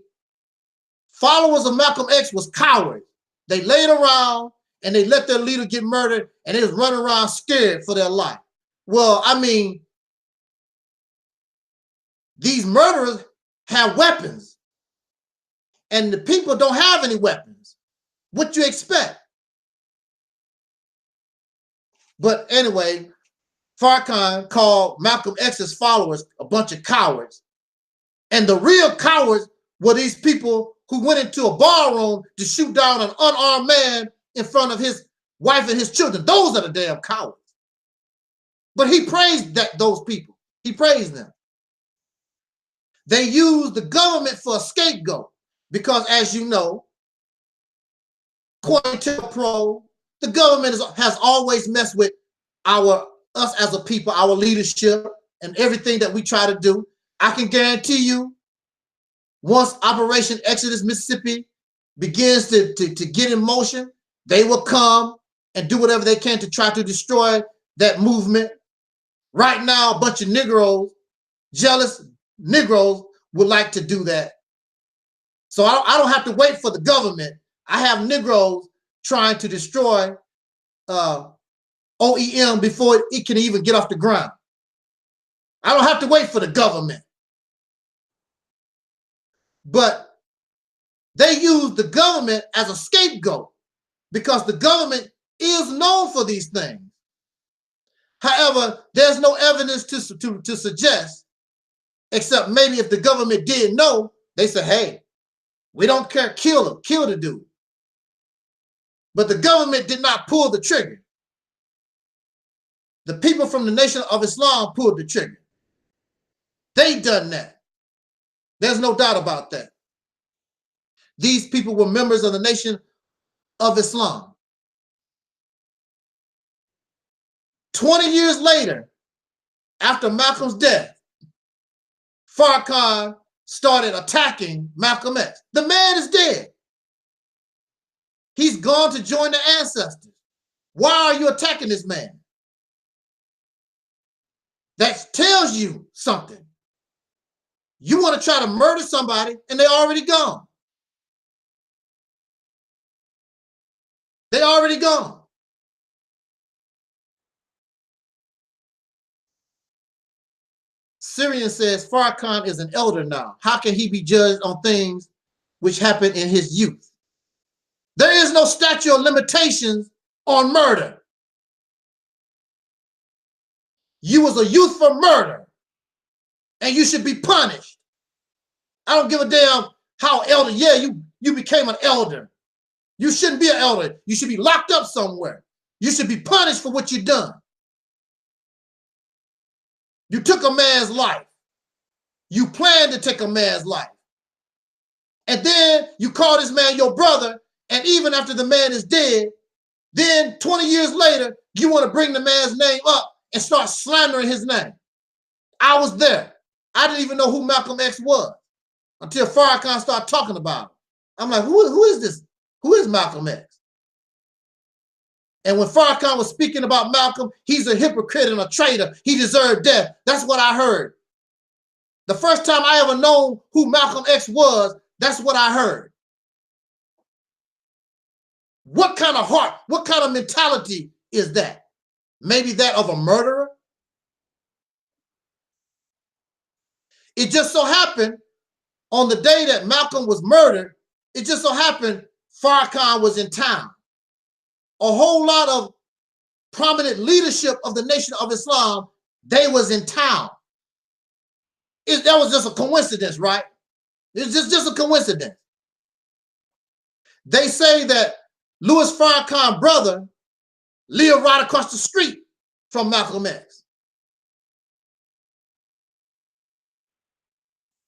followers of Malcolm X was cowards. They laid around and they let their leader get murdered, and they was running around scared for their life. Well, I mean, these murderers have weapons, and the people don't have any weapons. What you expect? But anyway, Farrakhan called Malcolm X's followers a bunch of cowards. And the real cowards were these people who went into a ballroom to shoot down an unarmed man in front of his wife and his children. Those are the damn cowards. But he praised those people. He praised them. They used the government for a scapegoat because, as you know, according to Pro, the government has always messed with us as a people, our leadership, and everything that we try to do. I can guarantee you, once Operation Exodus Mississippi begins to get in motion, they will come and do whatever they can to try to destroy that movement. Right now, a bunch of Negroes, jealous Negroes, would like to do that. So I don't have to wait for the government. I have Negroes trying to destroy OEM before it can even get off the ground. I don't have to wait for the government. But they use the government as a scapegoat because the government is known for these things. However, there's no evidence to suggest, except maybe if the government did know, they say, hey, we don't care, kill him, kill the dude. But the government did not pull the trigger. The people from the Nation of Islam pulled the trigger. They done that. There's no doubt about that. These people were members of the Nation of Islam. 20 years later, after Malcolm's death, Farrakhan started attacking Malcolm X. The man is dead. He's gone to join the ancestors. Why are you attacking this man? That tells you something. You want to try to murder somebody and they're already gone. They're already gone. Syrian says Farrakhan is an elder now. How can he be judged on things which happened in his youth? There is no statute of limitations on murder. You was a youth for murder, and you should be punished. I don't give a damn how elder. Yeah, you became an elder. You shouldn't be an elder. You should be locked up somewhere. You should be punished for what you've done. You took a man's life. You planned to take a man's life. And then you call this man your brother, and even after the man is dead, then 20 years later, you want to bring the man's name up and start slandering his name. I was there. I didn't even know who Malcolm X was until Farrakhan started talking about him. I'm like, who is this? Who is Malcolm X? And when Farrakhan was speaking about Malcolm, he's a hypocrite and a traitor. He deserved death. That's what I heard. The first time I ever known who Malcolm X was, that's what I heard. What kind of heart, what kind of mentality is that? Maybe that of a murderer? It just so happened on the day that Malcolm was murdered, it just so happened Farrakhan was in town. A whole lot of prominent leadership of the Nation of Islam, they was in town. That was just a coincidence, right? It's just a coincidence. They say that Louis Farrakhan's brother lived right across the street from Malcolm X.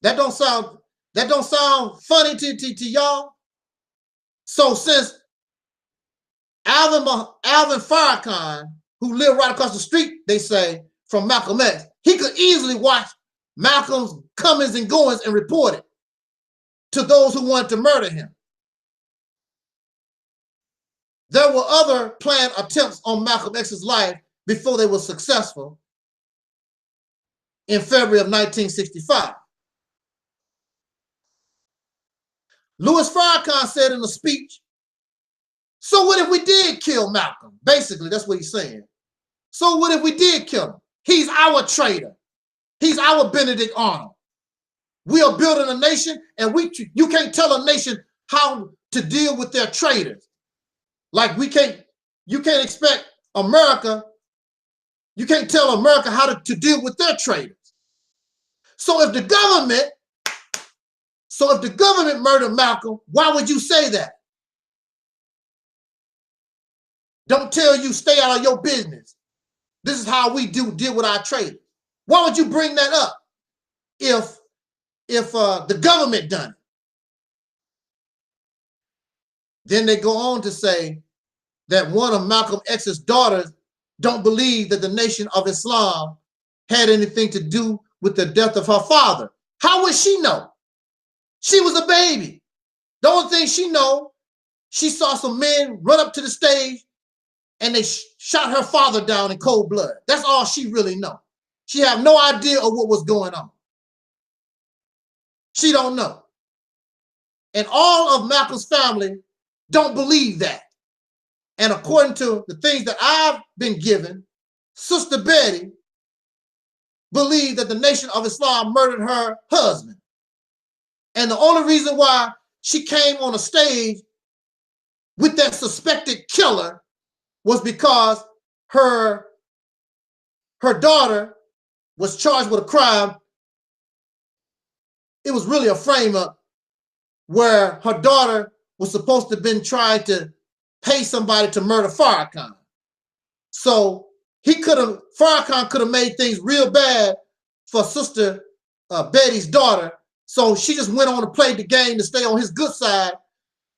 That don't sound funny to y'all. So since Alvin Farrakhan, who lived right across the street, they say, from Malcolm X, he could easily watch Malcolm's comings and goings and report it to those who wanted to murder him. There were other planned attempts on Malcolm X's life before they were successful in February of 1965. Louis Farrakhan said in a speech, so what if we did kill Malcolm? Basically, that's what he's saying. So what if we did kill him? He's our traitor. He's our Benedict Arnold. We are building a nation, and you can't tell a nation how to deal with their traitors. Like you can't expect America, you can't tell America how to deal with their traitors. So if the government murdered Malcolm, why would you say that? Don't tell you stay out of your business. This is how we deal with our traitors. Why would you bring that up if the government done it? Then they go on to say that one of Malcolm X's daughters don't believe that the Nation of Islam had anything to do with the death of her father. How would she know? She was a baby. The only thing she know, she saw some men run up to the stage and they shot her father down in cold blood. That's all she really know. She have no idea of what was going on. She don't know. And all of Malcolm's family don't believe that. And according to the things that I've been given, Sister Betty believed that the Nation of Islam murdered her husband. And the only reason why she came on a stage with that suspected killer was because her daughter was charged with a crime. It was really a frame-up where her daughter was supposed to have been trying to pay somebody to murder Farrakhan. So Farrakhan could have made things real bad for Sister Betty's daughter. So she just went on to play the game to stay on his good side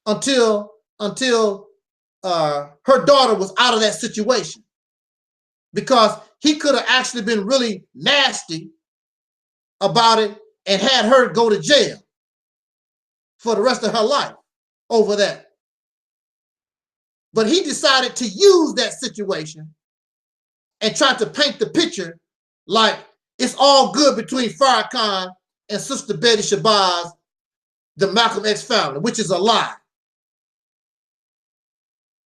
until her daughter was out of that situation. Because he could have actually been really nasty about it and had her go to jail for the rest of her life over that. But he decided to use that situation and try to paint the picture like it's all good between Farrakhan and Sister Betty Shabazz, the Malcolm X family, which is a lie.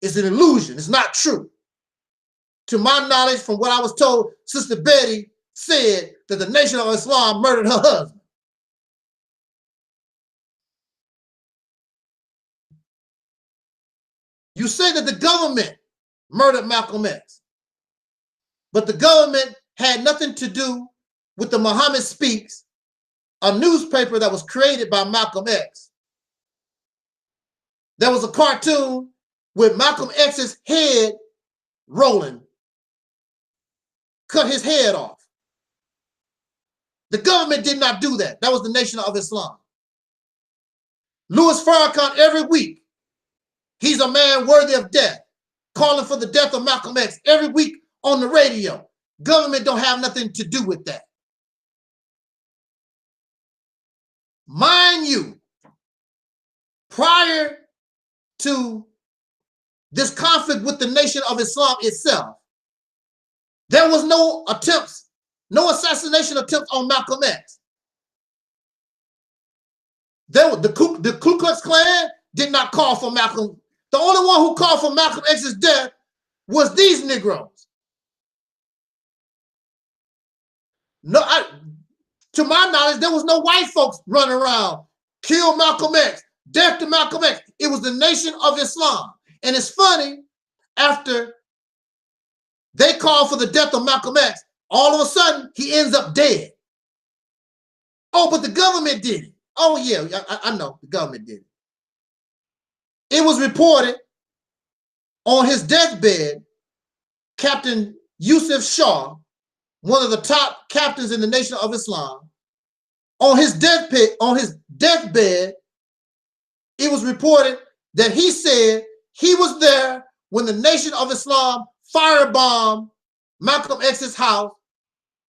It's an illusion. It's not true. To my knowledge, from what I was told, Sister Betty said that the Nation of Islam murdered her husband. You say that the government murdered Malcolm X, but the government had nothing to do with the Muhammad Speaks, a newspaper that was created by Malcolm X. There was a cartoon with Malcolm X's head rolling, cut his head off. The government did not do that. That was the Nation of Islam. Louis Farrakhan, every week, he's a man worthy of death, calling for the death of Malcolm X every week on the radio. Government don't have nothing to do with that. Mind you, prior to this conflict with the Nation of Islam itself, there was no attempts, no assassination attempts on Malcolm X. The Ku Klux Klan did not call for Malcolm. The only one who called for Malcolm X's death was these Negroes. No, to my knowledge, there was no white folks running around, kill Malcolm X, death to Malcolm X. It was the Nation of Islam. And it's funny, after they called for the death of Malcolm X, all of a sudden, he ends up dead. Oh, but the government did it. Oh, yeah, I know, the government did it. It was reported on his deathbed, Captain Yusuf Shah, one of the top captains in the Nation of Islam, on his deathbed, it was reported that he said he was there when the Nation of Islam firebombed Malcolm X's house.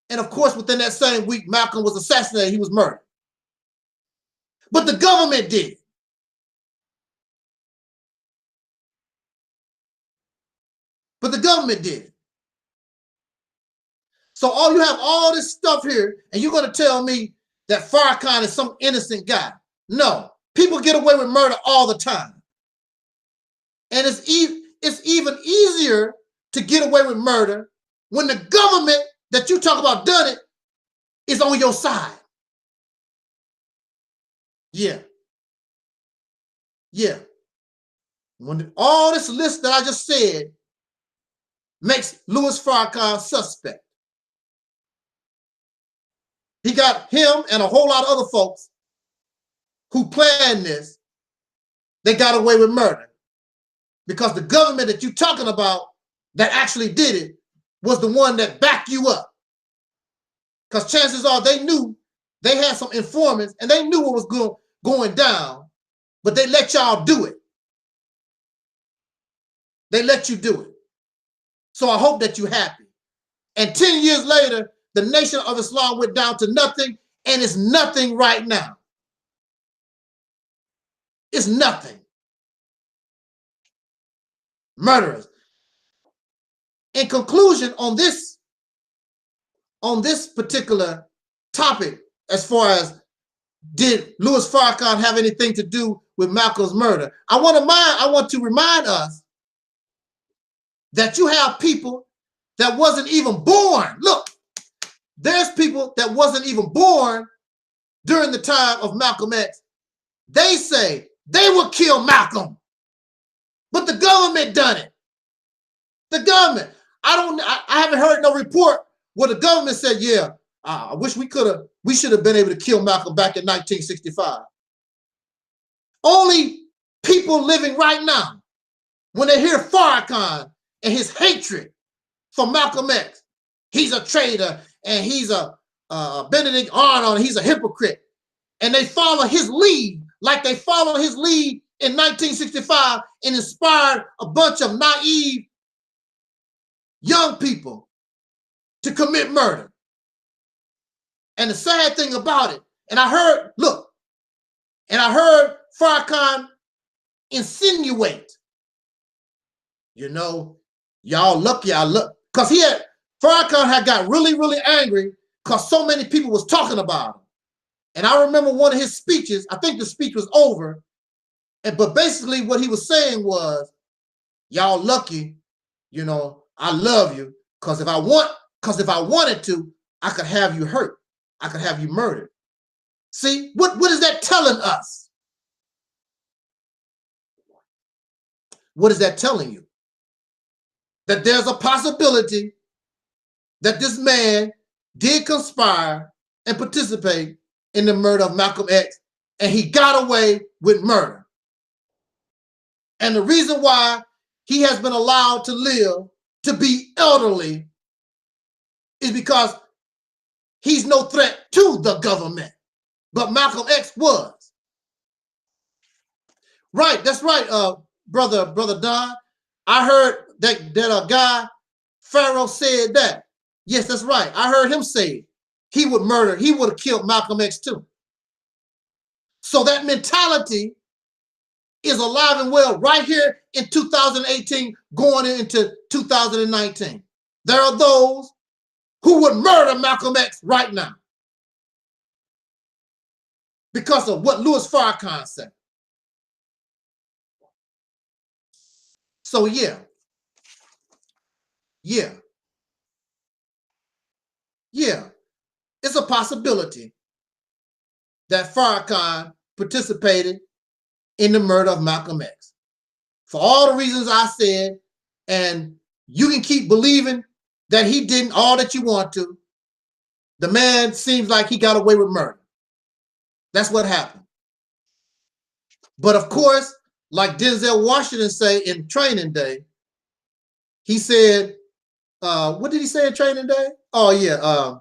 And of course, within that same week, Malcolm was assassinated. He was murdered. But the government did it. But the government did it. So you have all this stuff here, and you're going to tell me that Farrakhan is some innocent guy. No, people get away with murder all the time. And it's even easier to get away with murder when the government that you talk about done it is on your side. Yeah. Yeah. When all this list that I just said makes Louis Farrakhan suspect. He got him and a whole lot of other folks who planned this. They got away with murder because the government that you're talking about that actually did it was the one that backed you up. Because chances are they knew they had some informants and they knew what was going down, but they let y'all do it. They let you do it. So I hope that you're happy. And 10 years later, the Nation of Islam went down to nothing, and it's nothing right now. It's nothing. Murderers. In conclusion, on this particular topic, as far as did Louis Farrakhan have anything to do with Malcolm's murder, I want to remind us that you have people that wasn't even born. Look, there's people that wasn't even born during the time of Malcolm X. They say they would kill Malcolm, but the government done it. The government. I haven't heard no report where the government said, yeah, I wish we should have been able to kill Malcolm back in 1965. Only people living right now, when they hear Farrakhan and his hatred for Malcolm X, he's a traitor and he's a Benedict Arnold, he's a hypocrite, and they follow his lead like they followed his lead in 1965 and inspired a bunch of naive young people to commit murder. And the sad thing about it, and I heard Farrakhan insinuate, you know, y'all lucky I look, because Farrakhan had got really, really angry because so many people was talking about him. And I remember one of his speeches, I think the speech was over, but basically what he was saying was, y'all lucky, you know, I love you, because if I wanted to, I could have you hurt. I could have you murdered. See, what is that telling us? What is that telling you? That there's a possibility that this man did conspire and participate in the murder of Malcolm X, and he got away with murder. And the reason why he has been allowed to live, to be elderly, is because he's no threat to the government, but Malcolm X was. Right, that's right, brother Don. I heard that a guy, Pharaoh, said that. Yes, that's right. I heard him say it. He would have killed Malcolm X too. So that mentality is alive and well right here in 2018, going into 2019. There are those who would murder Malcolm X right now because of what Louis Farrakhan said. So yeah, it's a possibility that Farrakhan participated in the murder of Malcolm X. For all the reasons I said, and you can keep believing that he didn't all that you want to. The man seems like he got away with murder. That's what happened. But of course, like Denzel Washington say in Training Day, he said, what did he say in Training Day? Oh yeah,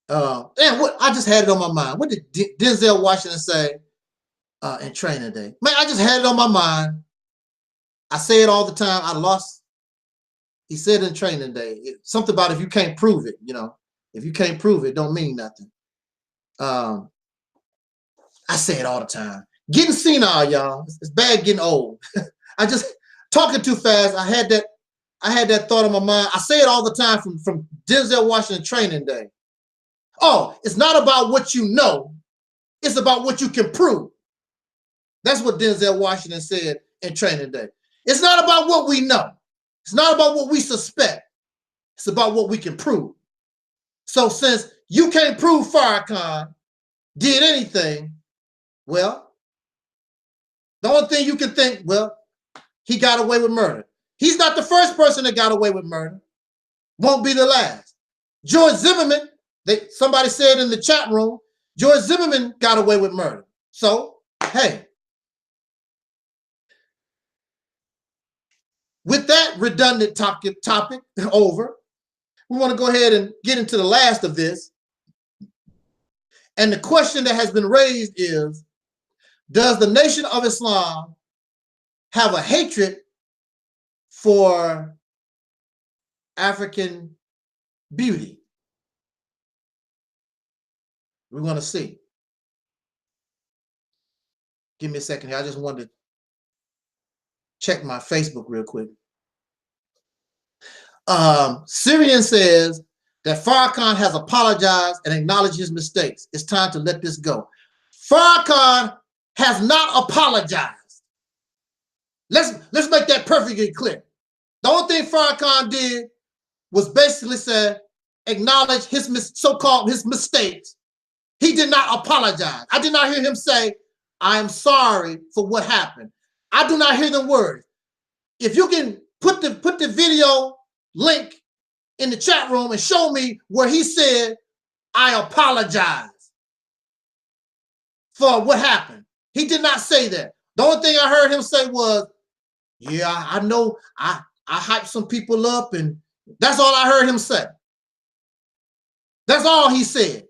and what I just had it on my mind. What did Denzel Washington say in Training Day? Man, I just had it on my mind. I say it all the time. He said in Training Day, something about if you can't prove it, you know, if you can't prove it, don't mean nothing. I say it all the time. Getting senile, y'all. It's bad getting old. I just talking too fast. I had that thought on my mind. I say it all the time from Denzel Washington Training Day. Oh, it's not about what you know. It's about what you can prove. That's what Denzel Washington said in Training Day. It's not about what we know. It's not about what we suspect. It's about what we can prove. So since you can't prove Farrakhan did anything, well, the only thing you can think, well, he got away with murder. He's not the first person that got away with murder. Won't be the last. George Zimmerman, somebody said in the chat room, George Zimmerman got away with murder. So, hey. With that redundant topic over, we want to go ahead and get into the last of this. And the question that has been raised is, does the Nation of Islam have a hatred for African beauty? We're going to see. Give me a second here. I just wanted to check my Facebook real quick. Syrian says that Farrakhan has apologized and acknowledged his mistakes. It's time to let this go. Farrakhan has not apologized. Let's make that perfectly clear. The only thing Farrakhan did was basically say, acknowledge his so-called his mistakes. He did not apologize. I did not hear him say, I am sorry for what happened. I do not hear them words. If you can put the video link in the chat room and show me where he said, I apologize for what happened. He did not say that. The only thing I heard him say was, yeah, I know I hyped some people up, and that's all I heard him say. That's all he said.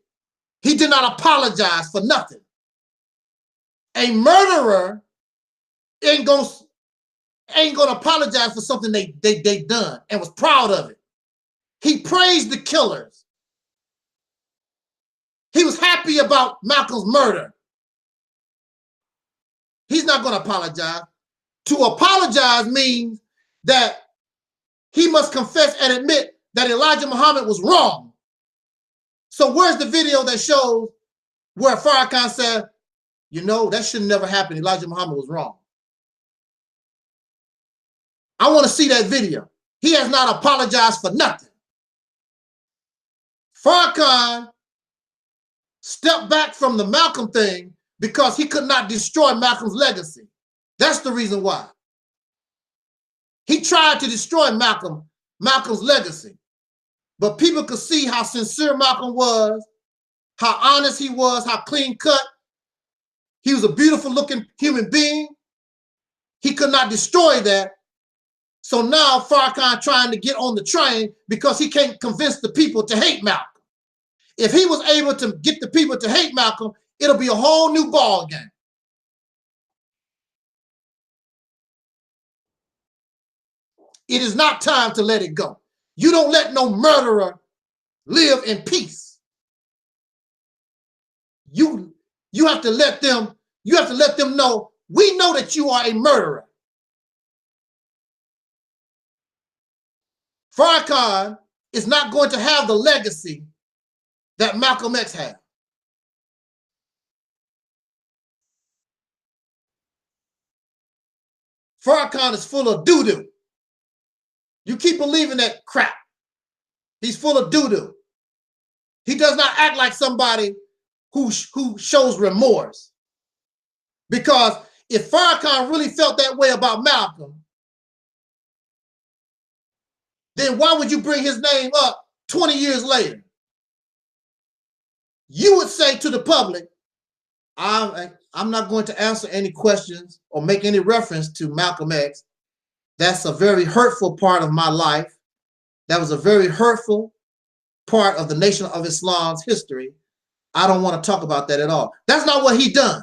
He did not apologize for nothing. A murderer ain't gonna apologize for something they done and was proud of it. He praised the killers. He was happy about Malcolm's murder. He's not going to apologize. To apologize means that he must confess and admit that Elijah Muhammad was wrong. So where's the video that shows where Farrakhan said, you know, that should never happen. Elijah Muhammad was wrong. I want to see that video. He has not apologized for nothing. Farrakhan stepped back from the Malcolm thing because he could not destroy Malcolm's legacy. That's the reason why. He tried to destroy Malcolm's legacy. But people could see how sincere Malcolm was, how honest he was, how clean cut. He was a beautiful looking human being. He could not destroy that. So now Farrakhan trying to get on the train because he can't convince the people to hate Malcolm. If he was able to get the people to hate Malcolm, it'll be a whole new ball game. It is not time to let it go. You don't let no murderer live in peace. You have to let them know, we know that you are a murderer. Farrakhan is not going to have the legacy that Malcolm X had. Farrakhan is full of doo-doo. You keep believing that crap. He's full of doo-doo. He does not act like somebody who shows remorse. Because if Farrakhan really felt that way about Malcolm, then why would you bring his name up 20 years later? You would say to the public, I'm not going to answer any questions or make any reference to Malcolm X. That's a very hurtful part of my life. That was a very hurtful part of the Nation of Islam's history. I don't want to talk about that at all. That's not what he done.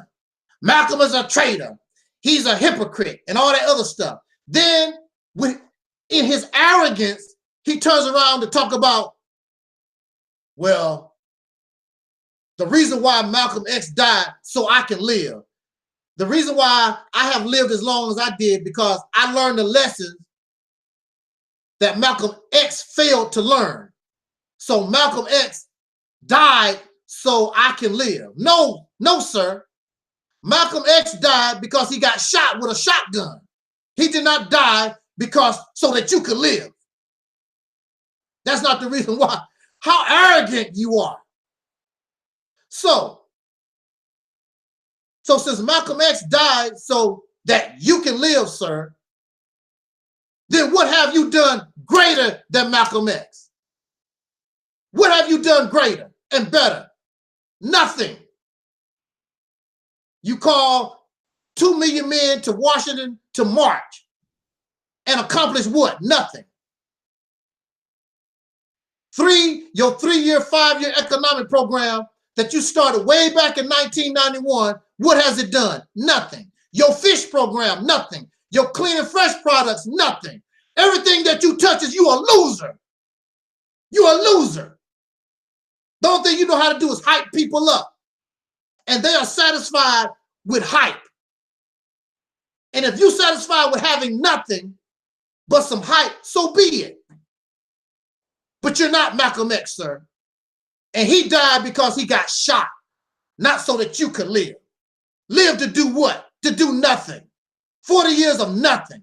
Malcolm is a traitor. He's a hypocrite and all that other stuff. Then in his arrogance, he turns around to talk about, well, the reason why Malcolm X died so I can live. The reason why I have lived as long as I did because I learned the lessons that Malcolm X failed to learn. So Malcolm X died so I can live. No, sir. Malcolm X died because he got shot with a shotgun. He did not die so that you could live. That's not the reason why. How arrogant you are. So since Malcolm X died so that you can live, sir, then what have you done greater than Malcolm X? What have you done greater and better? Nothing. You call 2 million men to Washington to march and accomplish what? Nothing. Your 3-year, 5-year economic program that you started way back in 1991, what has it done? Nothing. Your fish program, nothing. Your clean and fresh products, nothing. Everything that you touch is you a loser. You a loser. The only thing you know how to do is hype people up. And they are satisfied with hype. And if you're satisfied with having nothing but some hype, so be it. But you're not Malcolm X, sir. And he died because he got shot, not so that you could live. Live to do what? To do nothing. 40 years of nothing.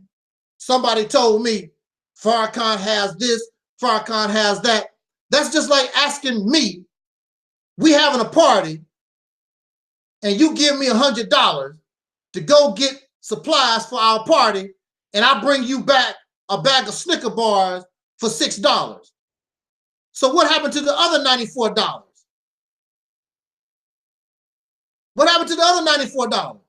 Somebody told me Farrakhan has this, Farrakhan has that. That's just like asking me, we having a party, and you give me $100 to go get supplies for our party, and I bring you back a bag of Snicker bars for $6. So what happened to the other $94? What happened to the other $94?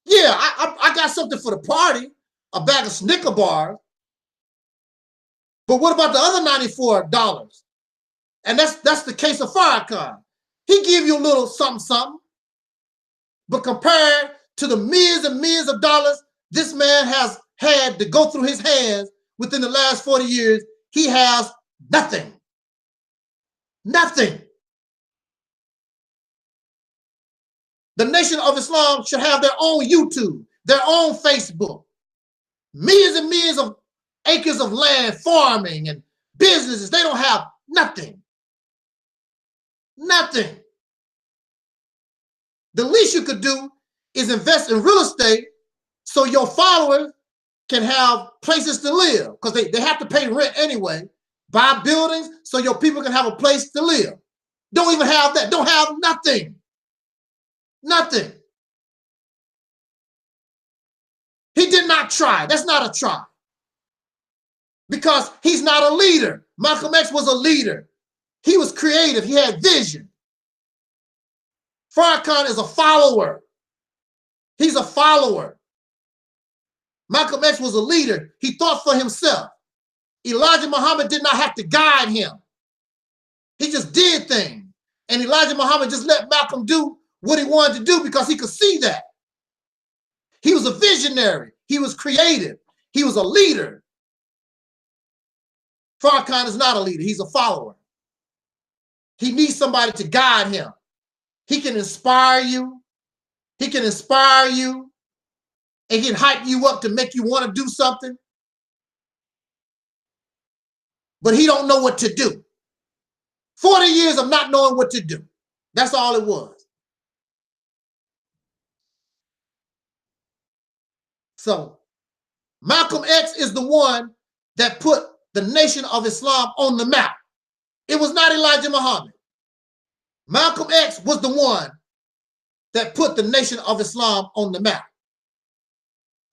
Yeah, I got something for the party, a bag of Snicker bars. But what about the other $94? And that's the case of Farrakhan. He give you a little something, something. But compared to the millions and millions of dollars this man has had to go through his hands within the last 40 years, he has nothing. Nothing. The Nation of Islam should have their own YouTube, their own Facebook. Millions and millions of acres of land, farming and businesses. They don't have nothing. Nothing. The least you could do is invest in real estate so your followers can have places to live, because they have to pay rent anyway. Buy buildings so your people can have a place to live. Don't even have that. Don't have nothing. Nothing. He did not try. That's not a try. Because he's not a leader. Malcolm X was a leader. He was creative. He had vision. Farrakhan is a follower. He's a follower. Malcolm X was a leader. He thought for himself. Elijah Muhammad did not have to guide him. He just did things. And Elijah Muhammad just let Malcolm do what he wanted to do because he could see that. He was a visionary. He was creative. He was a leader. Farrakhan is not a leader. He's a follower. He needs somebody to guide him. He can inspire you. He can inspire you. And he can hype you up to make you want to do something. But he don't know what to do. 40 years of not knowing what to do. That's all it was. So Malcolm X is the one that put the Nation of Islam on the map. It was not Elijah Muhammad. Malcolm X was the one that put the Nation of Islam on the map.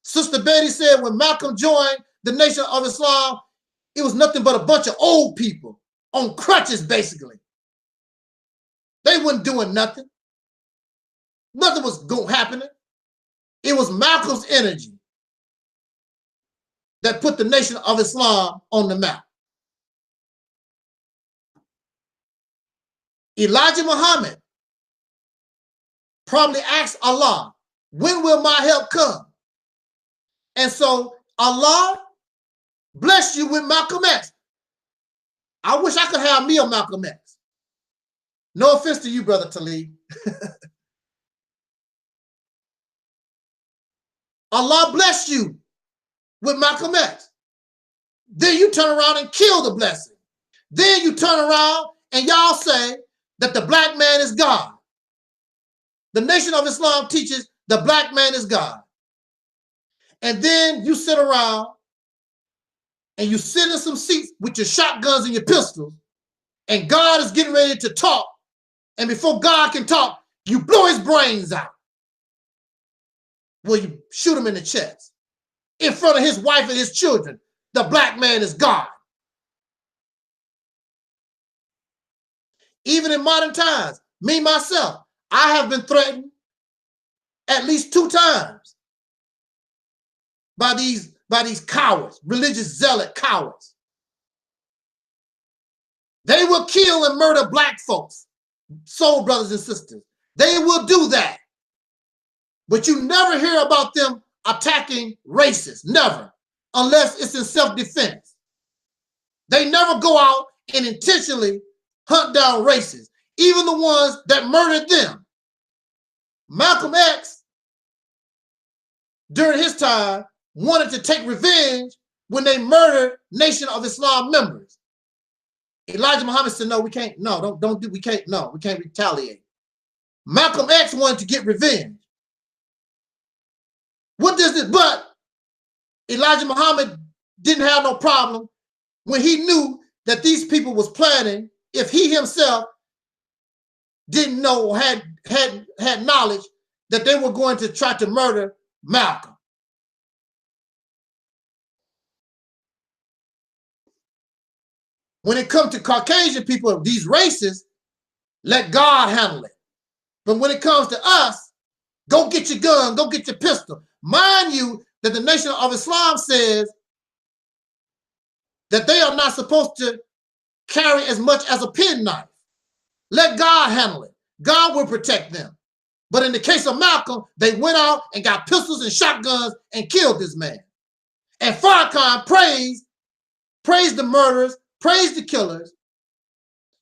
Sister Betty said when Malcolm joined the Nation of Islam, it was nothing but a bunch of old people on crutches, basically. They weren't doing nothing. Nothing was happening. It was Malcolm's energy that put the Nation of Islam on the map. Elijah Muhammad probably asked Allah, when will my help come? And so Allah bless you with Malcolm X. I wish I could have me a Malcolm X. No offense to you, Brother Taalik. Allah bless you with Malcolm X. Then you turn around and kill the blessing. Then you turn around and y'all say that the black man is God. The Nation of Islam teaches the black man is God. And then you sit around and you sit in some seats with your shotguns and your pistols, and God is getting ready to talk. And before God can talk, you blow his brains out. Well, you shoot him in the chest in front of his wife and his children. The black man is God. Even in modern times, me, myself, I have been threatened at least 2 times by these cowards, religious zealot cowards. They will kill and murder black folks, soul brothers and sisters. They will do that. But you never hear about them attacking racists, never, unless it's in self-defense. They never go out and intentionally hunt down racists, even the ones that murdered them. Malcolm X, during his time, wanted to take revenge when they murdered Nation of Islam members. Elijah Muhammad said, no, we can't, no, we can't retaliate. Malcolm X wanted to get revenge. What does it, but Elijah Muhammad didn't have no problem when he knew that these people was planning, if he himself didn't know, had knowledge that they were going to try to murder Malcolm. When it comes to Caucasian people, these races, let God handle it. But when it comes to us, go get your gun, go get your pistol. Mind you that the Nation of Islam says that they are not supposed to carry as much as a penknife. Let God handle it. God will protect them. But in the case of Malcolm, they went out and got pistols and shotguns and killed this man. And Farrakhan praised the murderers, praised the killers,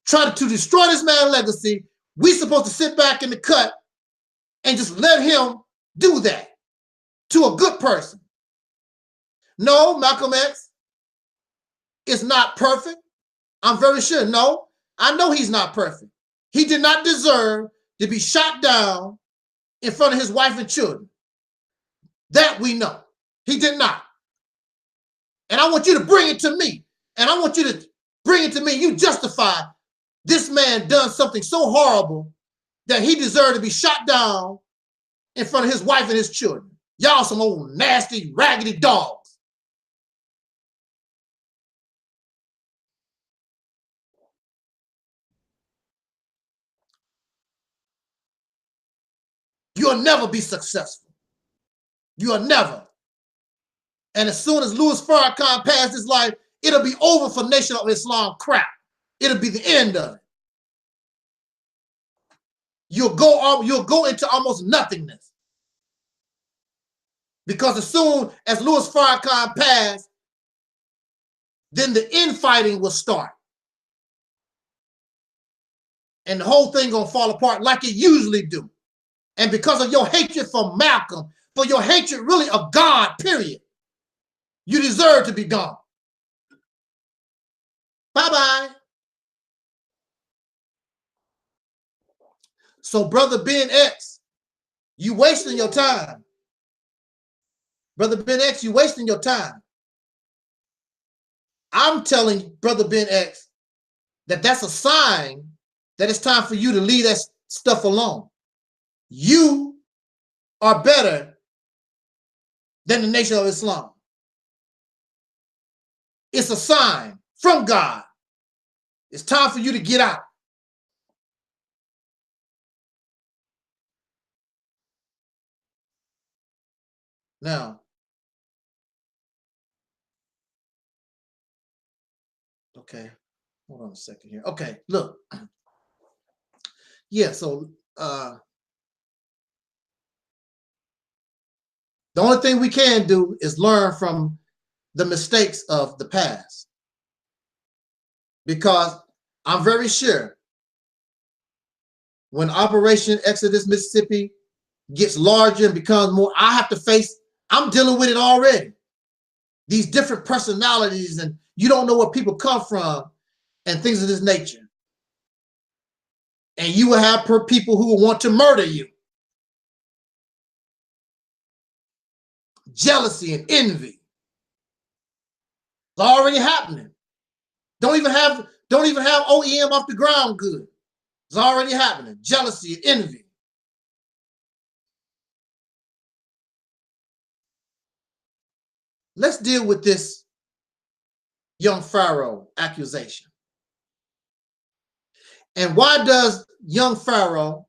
tried to destroy this man's legacy. We supposed to sit back in the cut and just let him do that to a good person. No, Malcolm X is not perfect. I'm very sure. No, I know he's not perfect. He did not deserve to be shot down in front of his wife and children. That we know. He did not. And I want you to bring it to me. And I want you to bring it to me. You justify this man done something so horrible that he deserved to be shot down in front of his wife and his children. Y'all some old nasty, raggedy dogs. You'll never be successful. You'll never. And as soon as Louis Farrakhan passed his life, it'll be over for Nation of Islam crap. It'll be the end of it. You'll go into almost nothingness. Because as soon as Louis Farrakhan passed, then the infighting will start. And the whole thing gonna fall apart like it usually do. And because of your hatred for Malcolm, for your hatred really of God, period, you deserve to be gone. Bye-bye. So Brother Ben X, you wasting your time. Brother Ben X, you wasting your time. I'm telling Brother Ben X that that's a sign that it's time for you to leave that stuff alone. You are better than the Nation of Islam. It's a sign from God. It's time for you to get out. Now, okay, hold on a second here. Okay, look. Yeah, so the only thing we can do is learn from the mistakes of the past. Because I'm very sure when Operation Exodus Mississippi gets larger and becomes more, I have to face, I'm dealing with it already. These different personalities, and you don't know where people come from and things of this nature. And you will have people who will want to murder you. Jealousy and envy. It's already happening. Don't even have OEM off the ground good. It's already happening. Jealousy and envy. Let's deal with this young Pharaoh accusation. And why does young Pharaoh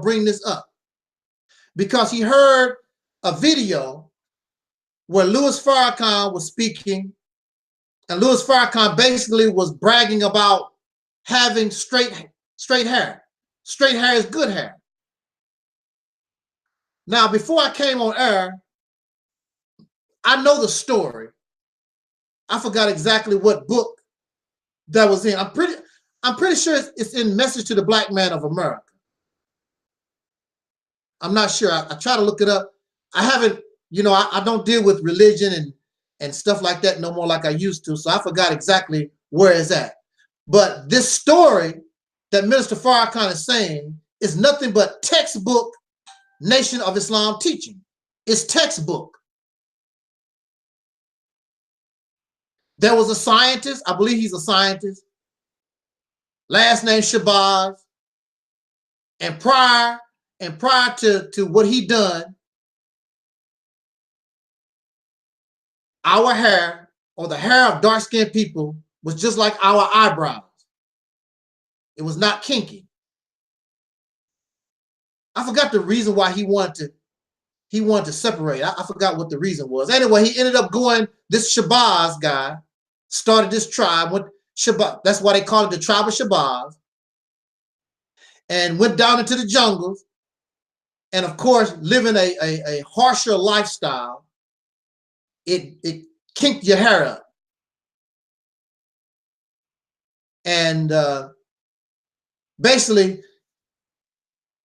bring this up? Because he heard a video where Louis Farrakhan was speaking, and Louis Farrakhan basically was bragging about having straight hair. Straight hair is good hair. Now, before I came on air, I know the story. I forgot exactly what book that was in. I'm pretty sure it's in Message to the Black Man of America. I'm not sure. I try to look it up. I haven't, I don't deal with religion and stuff like that no more like I used to. So I forgot exactly where it's at. But this story that Minister Farrakhan is saying is nothing but textbook Nation of Islam teaching. It's textbook. There was a scientist, I believe he's a scientist, last name Shabazz, and prior to what he done, our hair, or the hair of dark-skinned people, was just like our eyebrows. It was not kinky. I forgot the reason why he wanted to separate. I forgot what the reason was. Anyway, he ended up going, this Shabazz guy started this tribe. That's why they call it the tribe of Shabazz. And went down into the jungles. And of course, living a harsher lifestyle, it kinked your hair up. And basically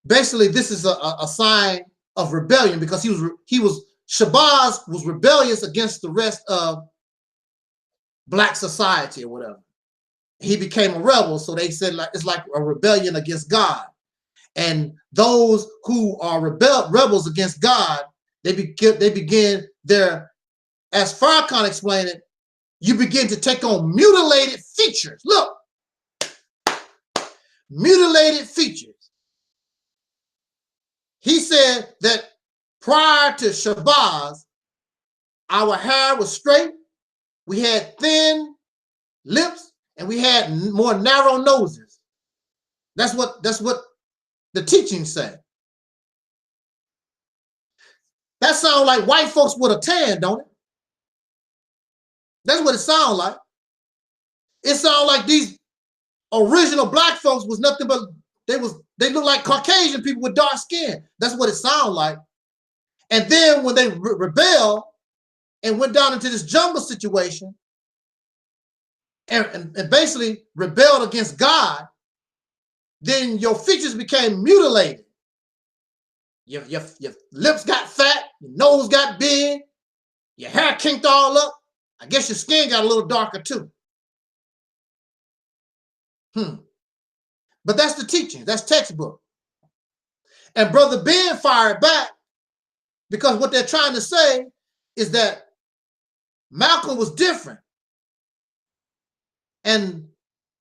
this is a sign of rebellion, because Shabazz was rebellious against the rest of black society or whatever. He became a rebel, so they said it's like a rebellion against God. And those who are rebels against God, they begin their, as Farrakhan explained it, you begin to take on mutilated features. Look, mutilated features. He said that prior to Shabazz, our hair was straight, we had thin lips, and we had more narrow noses. That's what the teachings say. That sounds like white folks with a tan, don't it? That's what it sounds like. It sounds like these original black folks was nothing but they look like Caucasian people with dark skin. That's what it sounds like. And then when they rebelled and went down into this jungle situation and basically rebelled against God, then your features became mutilated. Your lips got fat, your nose got big, your hair kinked all up. I guess your skin got a little darker too. But that's the teaching, that's textbook. And Brother Ben fired back, because what they're trying to say is that Malcolm was different. And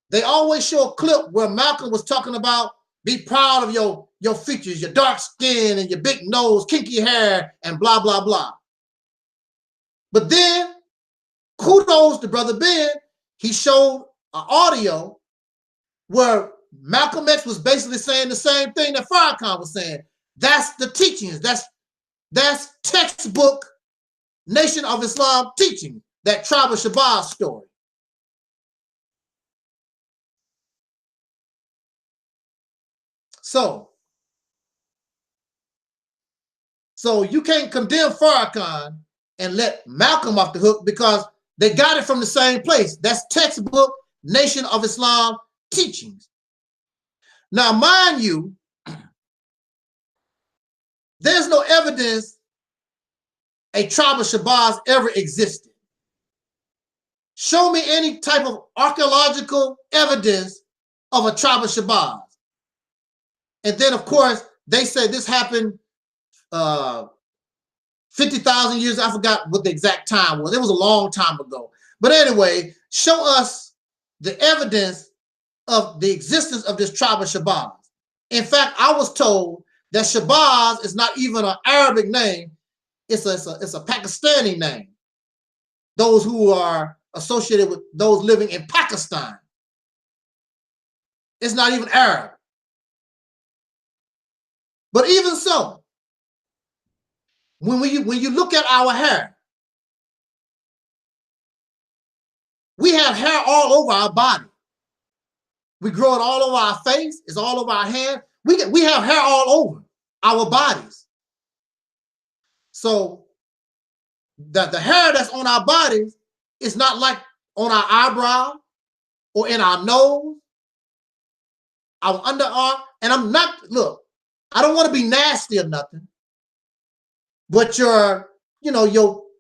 they always show a clip where Malcolm was talking about, be proud of your features, your dark skin and your big nose, kinky hair, and blah, blah, blah. But then, kudos to Brother Ben, he showed an audio where Malcolm X was basically saying the same thing that Farrakhan was saying. That's the teachings. That's textbook Nation of Islam teaching, that tribe of Shabazz story. So you can't condemn Farrakhan and let Malcolm off the hook, because they got it from the same place. That's textbook Nation of Islam teachings. Now, mind you, there's no evidence a tribe of Shabazz ever existed. Show me any type of archaeological evidence of a tribe of Shabazz. And then, of course, they say this happened 50,000 years. I forgot what the exact time was. It was a long time ago. But anyway, show us the evidence of the existence of this tribe of Shabazz. In fact, I was told that Shabazz is not even an Arabic name. It's a Pakistani name. Those who are associated with those living in Pakistan. It's not even Arab. But even so, when you look at our hair, we have hair all over our body. We grow it all over our face. It's all over our hand. We have hair all over our bodies. So the hair that's on our bodies is not like on our eyebrow or in our nose, our underarm. And I'm not, look, I don't want to be nasty or nothing, but your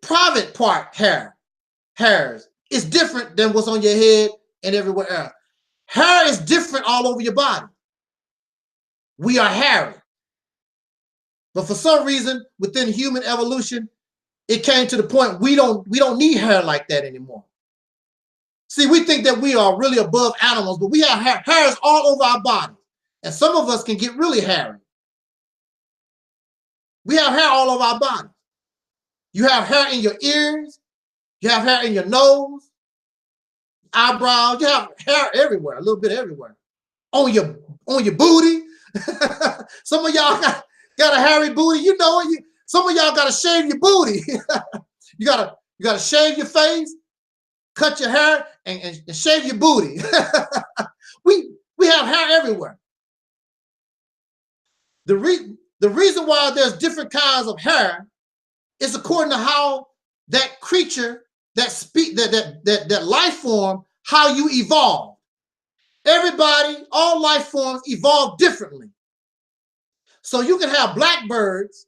private part hairs is different than what's on your head and everywhere else. Hair is different all over your body. We are hairy. But for some reason, within human evolution, it came to the point we don't need hair like that anymore. See, we think that we are really above animals, but we have hairs all over our body. And some of us can get really hairy. We have hair all over our body. You have hair in your ears. You have hair in your nose, eyebrows. You have hair everywhere, a little bit everywhere. On your booty. Some of y'all got a hairy booty. You know it. Some of y'all got to shave your booty. you gotta shave your face, cut your hair, and shave your booty. we have hair everywhere. The reason why there's different kinds of hair is according to how that creature, that life form, how you evolve. Everybody, all life forms evolve differently. So you can have blackbirds,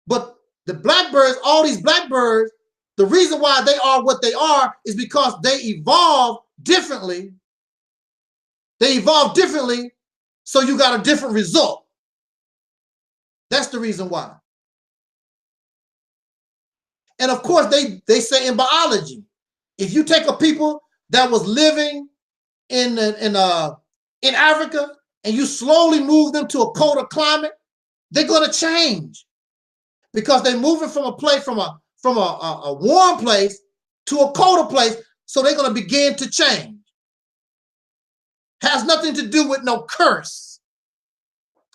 but the blackbirds, all these blackbirds, the reason why they are what they are is because they evolve differently. They evolve differently, so you got a different result. That's the reason why. And of course, they say in biology, if you take a people that was living in Africa and you slowly move them to a colder climate, they're going to change because they're moving from a place, from a warm place to a colder place. So they're going to begin to change. Has nothing to do with no curse.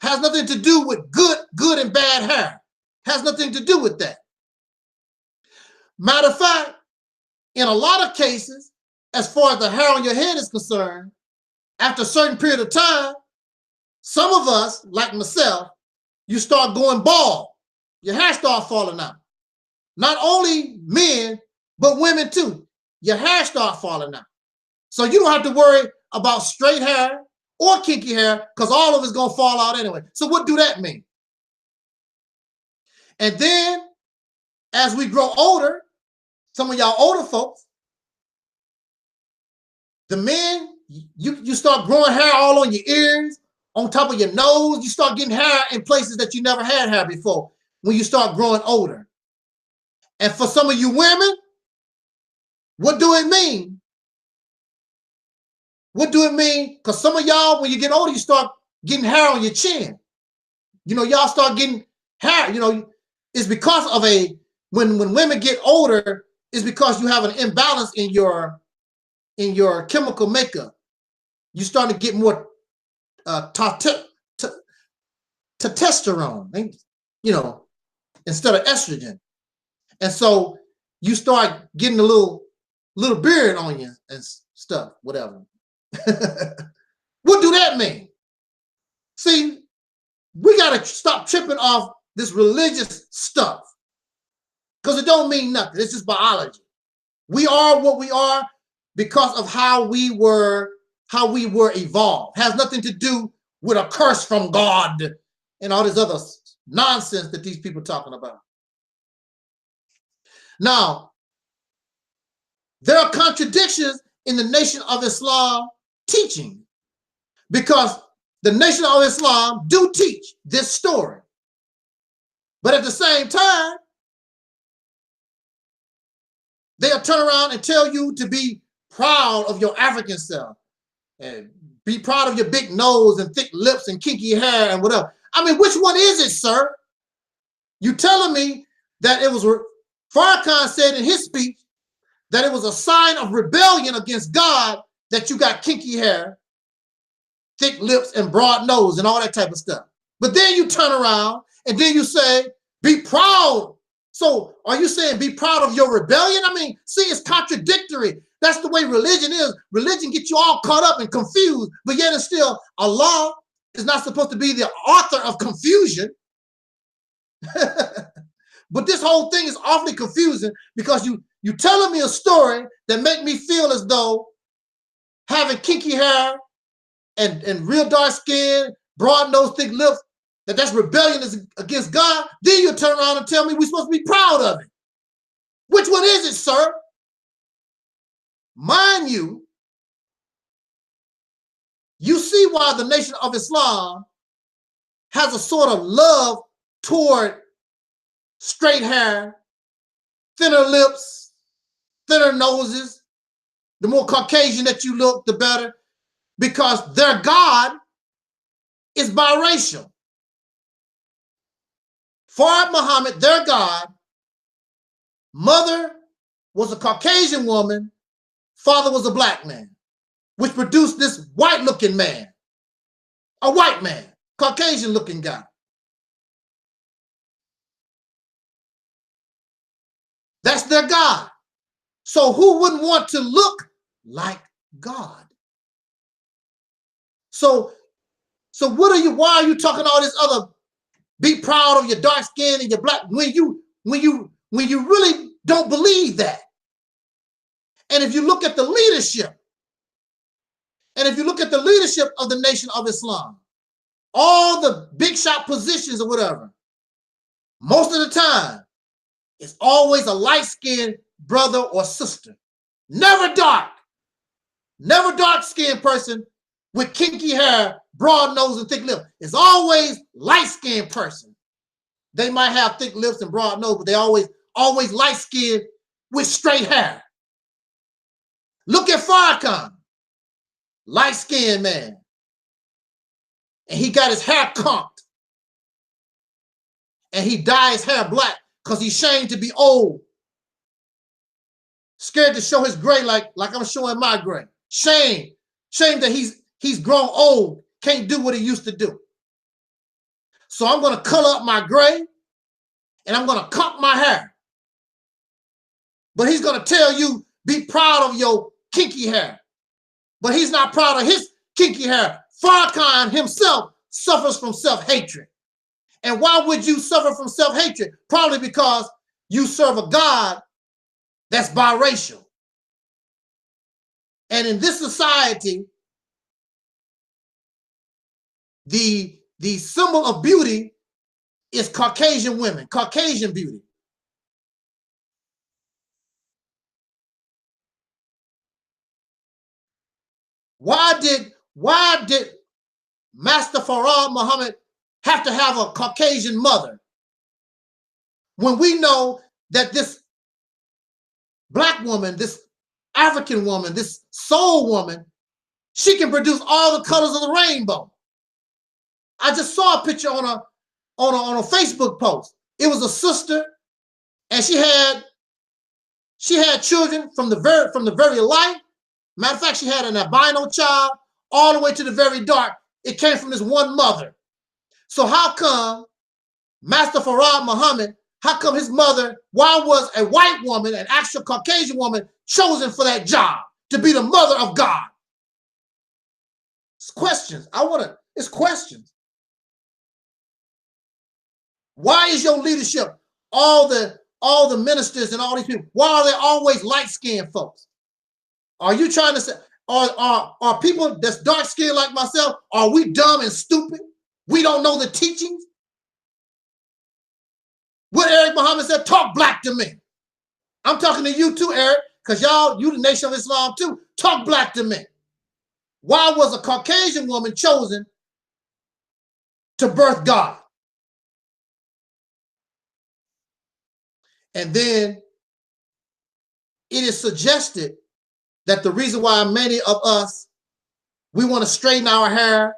Has nothing to do with good and bad hair. Has nothing to do with that. Matter of fact, in a lot of cases, as far as the hair on your head is concerned, after a certain period of time, some of us, like myself, you start going bald. Your hair starts falling out. Not only men, but women too. Your hair starts falling out. So you don't have to worry about straight hair or kinky hair because all of it's going to fall out anyway. So what do that mean? And then as we grow older, some of y'all older folks, the men, you start growing hair all on your ears, on top of your nose. You start getting hair in places that you never had hair before when you start growing older. And for some of you women, what do it mean? What do it mean? Because some of y'all, when you get older, you start getting hair on your chin. You know, y'all start getting hair. You know, it's because of when women get older, it's because you have an imbalance in your chemical makeup. You start to get more testosterone, you know, instead of estrogen. And so you start getting a little beard on you and stuff, whatever. What do that mean? See, we got to stop tripping off this religious stuff because it don't mean nothing. It's just biology. We are what we are because of how we were evolved. It has nothing to do with a curse from God and all this other nonsense that these people are talking about. Now, there are contradictions in the Nation of Islam teaching because the Nation of Islam do teach this story. But at the same time, they'll turn around and tell you to be proud of your African self and be proud of your big nose and thick lips and kinky hair and whatever. I mean, which one is it, sir? You telling me that it was, Farrakhan said in his speech that it was a sign of rebellion against God that you got kinky hair, thick lips, and broad nose and all that type of stuff. But then you turn around and then you say, be proud. So are you saying be proud of your rebellion? I mean, see, it's contradictory. That's the way religion is. Religion gets you all caught up and confused, but yet and still, Allah is not supposed to be the author of confusion. But this whole thing is awfully confusing because you telling me a story that make me feel as though having kinky hair and real dark skin, broad nose, thick lips, that's rebellion against God. Then you turn around and tell me we're supposed to be proud of it. Which one is it, sir? Mind you, you see why the Nation of Islam has a sort of love toward straight hair, thinner lips, thinner noses. The more Caucasian that you look, the better, because their God is biracial. For Muhammad, their God, mother was a Caucasian woman, father was a black man, which produced this white-looking man, a white man, Caucasian-looking guy. That's their God. So who wouldn't want to look like God? So what are you? Why are you talking all this other? Be proud of your dark skin and your black when you really don't believe that. And if you look at the leadership, and if you look at the leadership of the Nation of Islam, all the big shot positions or whatever, most of the time, it's always a light-skinned brother or sister. Never dark-skinned person with kinky hair, broad nose, and thick lips. It's always light-skinned person. They might have thick lips and broad nose, but they always light-skinned with straight hair. Look at Farrakhan, light-skinned man. And he got his hair combed. And he dyed his hair black because he's ashamed to be old. Scared to show his gray like I'm showing my gray. Shame that he's grown old, can't do what he used to do. So I'm gonna color up my gray and I'm gonna comb my hair. But he's gonna tell you, be proud of your kinky hair. But he's not proud of his kinky hair. Farrakhan himself suffers from self-hatred. And why would you suffer from self-hatred? Probably because you serve a God that's biracial. And in this society, the symbol of beauty is Caucasian women, Caucasian beauty. Why did Master Farah Muhammad have to have a Caucasian mother when we know that this black woman, this African woman, this soul woman, she can produce all the colors of the rainbow? I just saw a picture on a Facebook post. It was a sister, and she had children from the very light. Matter of fact, she had an albino child all the way to the very dark. It came from this one mother. So how come Master Farah Muhammad, how come his mother, why was a white woman, an actual Caucasian woman, chosen for that job to be the mother of God? It's questions. It's questions. Why is your leadership, all the ministers and all these people, why are they always light-skinned folks? Are you trying to say, are people that's dark-skinned like myself, are we dumb and stupid? We don't know the teachings? What Eric Muhammad said, talk black to me. I'm talking to you too, Eric, because you the Nation of Islam too. Talk black to me. Why was a Caucasian woman chosen to birth God? And then it is suggested that the reason why many of us, we want to straighten our hair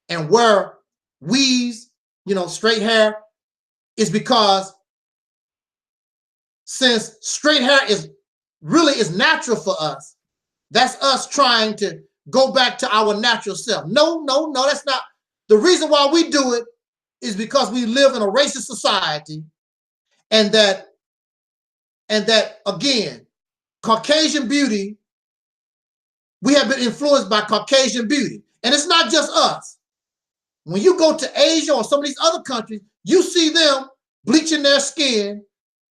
and wear weaves, straight hair, is because since straight hair is natural for us, that's us trying to go back to our natural self. No, that's not. The reason why we do it is because we live in a racist society, and that again, Caucasian beauty, we have been influenced by Caucasian beauty. And it's not just us. When you go to Asia or some of these other countries, you see them bleaching their skin,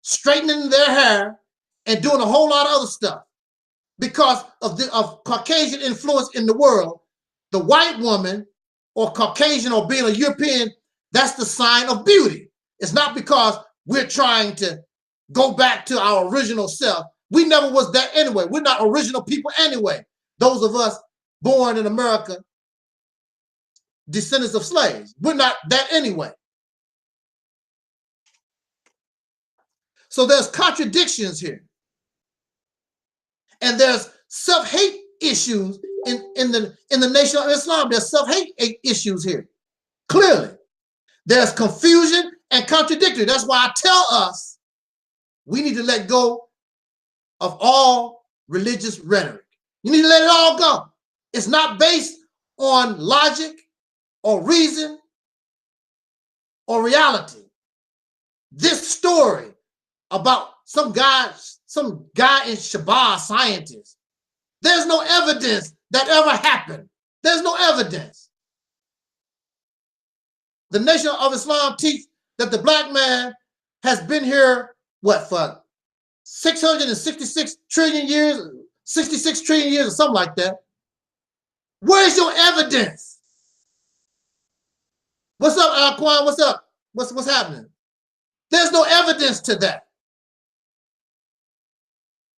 straightening their hair, and doing a whole lot of other stuff. Because of Caucasian influence in the world, the white woman or Caucasian or being a European, that's the sign of beauty. It's not because we're trying to go back to our original self. We never was that anyway. We're not original people anyway. Those of us born in America descendants of slaves. We're not that anyway. So there's contradictions here. And there's self-hate issues in the Nation of Islam. There's self-hate issues here. Clearly. There's confusion and contradictory. That's why I tell us we need to let go of all religious rhetoric. You need to let it all go. It's not based on logic or reason or reality. This story about some guy in Shabbat, scientist, there's no evidence that ever happened. There's no evidence. The Nation of Islam teach that the black man has been here, what, for 666 trillion years, 66 trillion years or something like that. Where's your evidence? What's up, Alquan? What's up? What's happening? There's no evidence to that.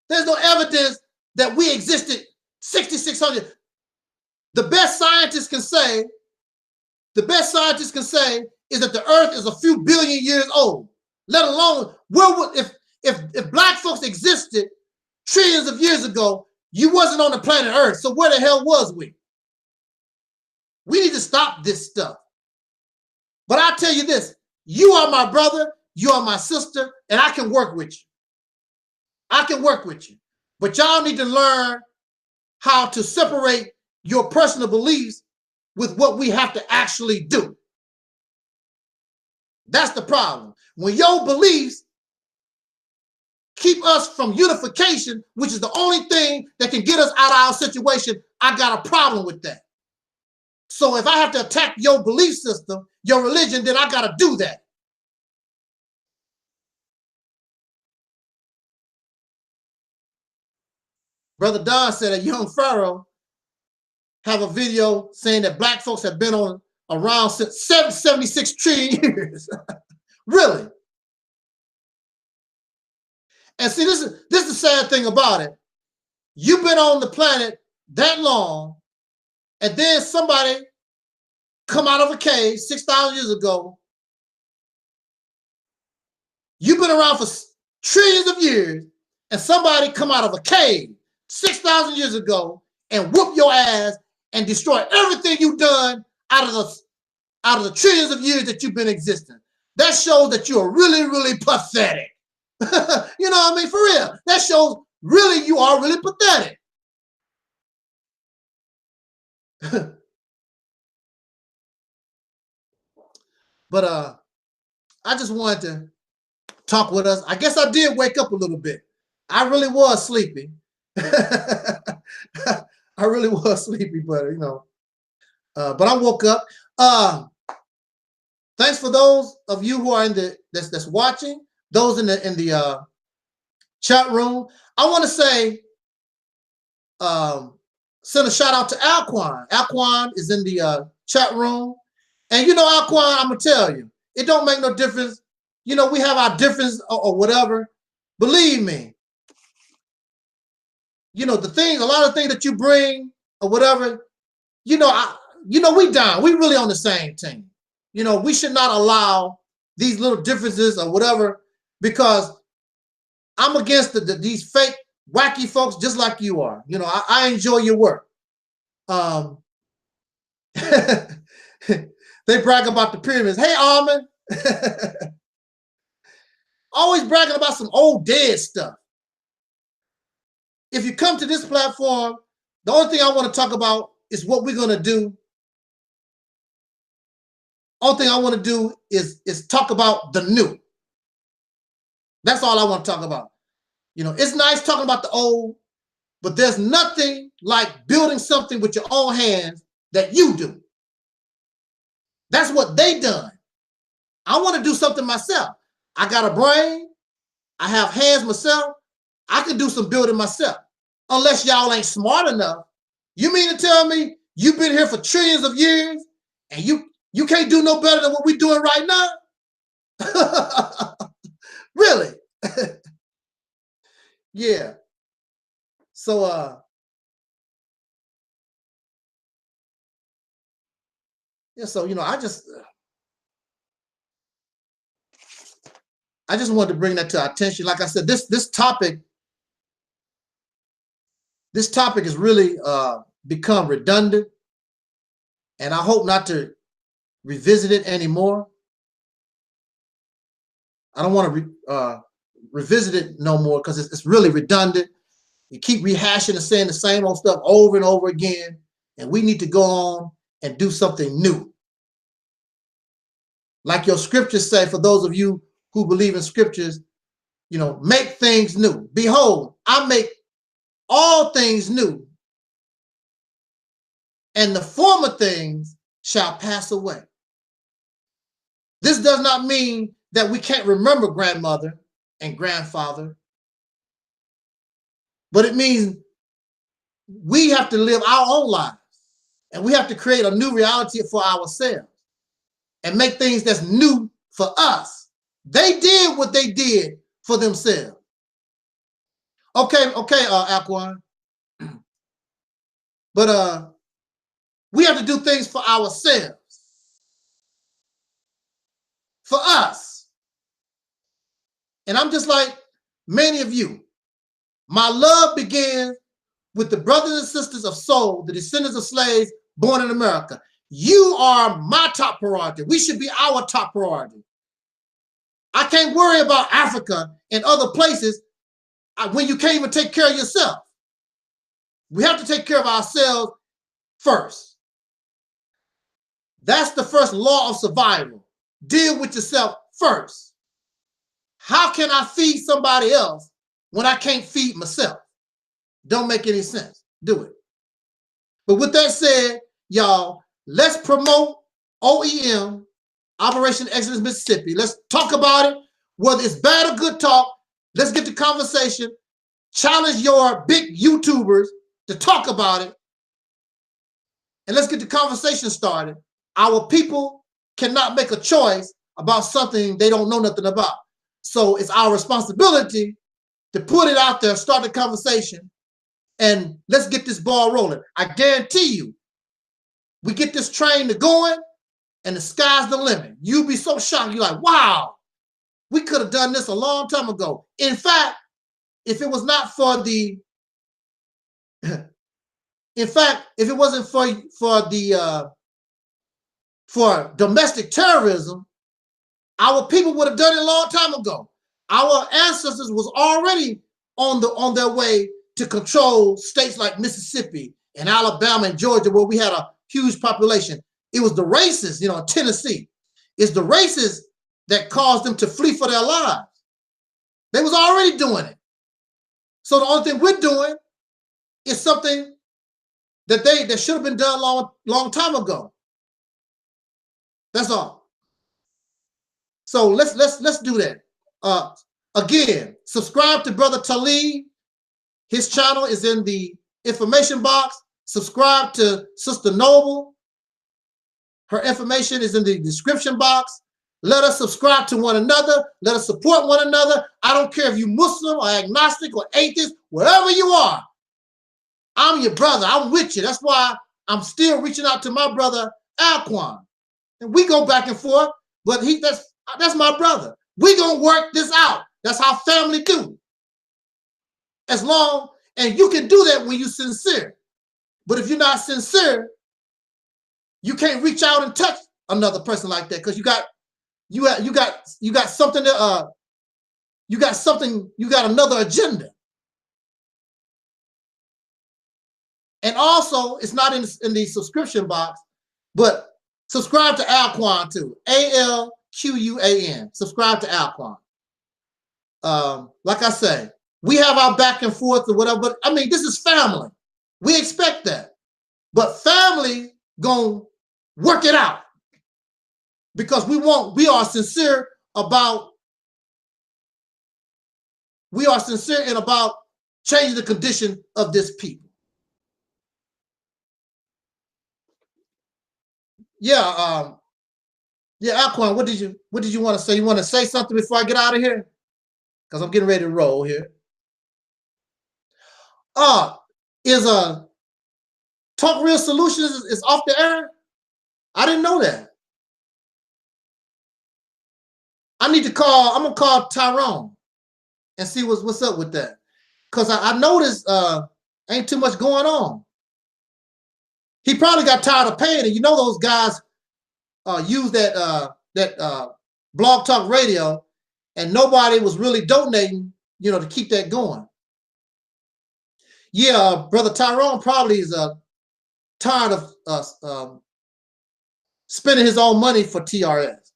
There's no evidence that we existed 6,600. The best scientists can say is that the earth is a few billion years old, let alone where would, if black folks existed trillions of years ago, you wasn't on the planet Earth. So where the hell was we? We need to stop this stuff. But I tell you this, you are my brother, you are my sister, and I can work with you. I can work with you. But y'all need to learn how to separate your personal beliefs with what we have to actually do. That's the problem. When your beliefs keep us from unification, which is the only thing that can get us out of our situation, I got a problem with that. So if I have to attack your belief system, your religion, then I got to do that. Brother Don said a young pharaoh have a video saying that black folks have been on around since 76 trillion years. Really? And see, this is the sad thing about it. You've been on the planet that long, and then somebody come out of a cave 6,000 years ago. You've been around for trillions of years, and somebody come out of a cave 6,000 years ago and whoop your ass and destroy everything you've done out of the trillions of years that you've been existing. That shows that you are really, really pathetic. You know what I mean? For real. That shows really you are really pathetic. But I just wanted to talk with us. I guess I did wake up a little bit. I really was sleepy. I really was sleepy, but you know. But I woke up. Thanks for those of you who are in the that's watching. Those in the chat room. I want to say, send a shout out to Alquan. Alquan is in the chat room, and you know, Alquan, I'm gonna tell you, it don't make no difference. You know, we have our difference or whatever. Believe me. You know, a lot of things that you bring or whatever. You know, we down. We really on the same team. You know, we should not allow these little differences or whatever, because I'm against these fake, wacky folks just like you are. You know, I enjoy your work. They brag about the pyramids. Hey, Armin. Always bragging about some old dead stuff. If you come to this platform, the only thing I want to talk about is what we're going to do. Only thing I want to do is talk about the new. That's all I want to talk about. You know, it's nice talking about the old, but there's nothing like building something with your own hands that you do. That's what they done. I want to do something myself. I got a brain. I have hands myself. I can do some building myself. Unless y'all ain't smart enough. You mean to tell me you've been here for trillions of years and you can't do no better than what we're doing right now? Really? Yeah. So Yeah, so I just wanted to bring that to our attention. Like I said, this topic has really become redundant, and I hope not to revisit it anymore. I don't want to revisit it no more because it's really redundant. You keep rehashing and saying the same old stuff over and over again, and we need to go on and do something new. Like your scriptures say, for those of you who believe in scriptures, make things new. Behold, I make all things new, and the former things shall pass away. This does not mean that we can't remember grandmother and grandfather, but it means we have to live our own lives, and we have to create a new reality for ourselves and make things that's new for us. They did what they did for themselves. Okay, Aquan. But we have to do things for ourselves, for us. And I'm just like many of you. My love begins with the brothers and sisters of soul, the descendants of slaves born in America. You are my top priority. We should be our top priority. I can't worry about Africa and other places when you can't even take care of yourself. We have to take care of ourselves first. That's the first law of survival. Deal with yourself first. How can I feed somebody else when I can't feed myself? Don't make any sense. Do it. But with that said, y'all, let's promote OEM, Operation Exodus Mississippi. Let's talk about it. Whether it's bad or good talk, let's get the conversation. Challenge your big YouTubers to talk about it. And let's get the conversation started. Our people cannot make a choice about something they don't know nothing about. So it's our responsibility to put it out there, start the conversation, and let's get this ball rolling. I guarantee you, we get this train to going, and the sky's the limit. You'll be so shocked. You're like, wow, we could have done this a long time ago. In fact, if it was not for the, if it wasn't for domestic terrorism, our people would have done it a long time ago. Our ancestors was already on their way to control states like Mississippi and Alabama and Georgia, where we had a huge population. It was the racists, Tennessee. It's the racists that caused them to flee for their lives. They was already doing it. So the only thing we're doing is something that should have been done long time ago. That's all. So let's do that. Again, subscribe to Brother Taalik. His channel is in the information box. Subscribe to Sister Noble. Her information is in the description box. Let us subscribe to one another. Let us support one another. I don't care if you're Muslim or agnostic or atheist, wherever you are. I'm your brother. I'm with you. That's why I'm still reaching out to my brother, Alquan. And we go back and forth, but that's my brother. We gonna work this out. That's how family do. And you can do that when you're sincere. But if you're not sincere, you can't reach out and touch another person like that, because you got something that you got another agenda. And also, it's not in the subscription box, but subscribe to Alquan too. ALQUAN. Subscribe to Alquan. Like I say, we have our back and forth or whatever, but I mean, this is family. We expect that. But family gonna work it out, because we are sincere about changing the condition of this people. Yeah, Alquan, what did you want to say? You want to say something before I get out of here? Because I'm getting ready to roll here. Is Talk Real Solutions is off the air? I didn't know that. I need to call, I'm gonna call Tyrone and see what's up with that. Because I noticed ain't too much going on. He probably got tired of paying it. You know those guys use that Blog Talk Radio, and nobody was really donating, you know, to keep that going. Yeah, Brother Tyrone probably is tired of spending his own money for TRS.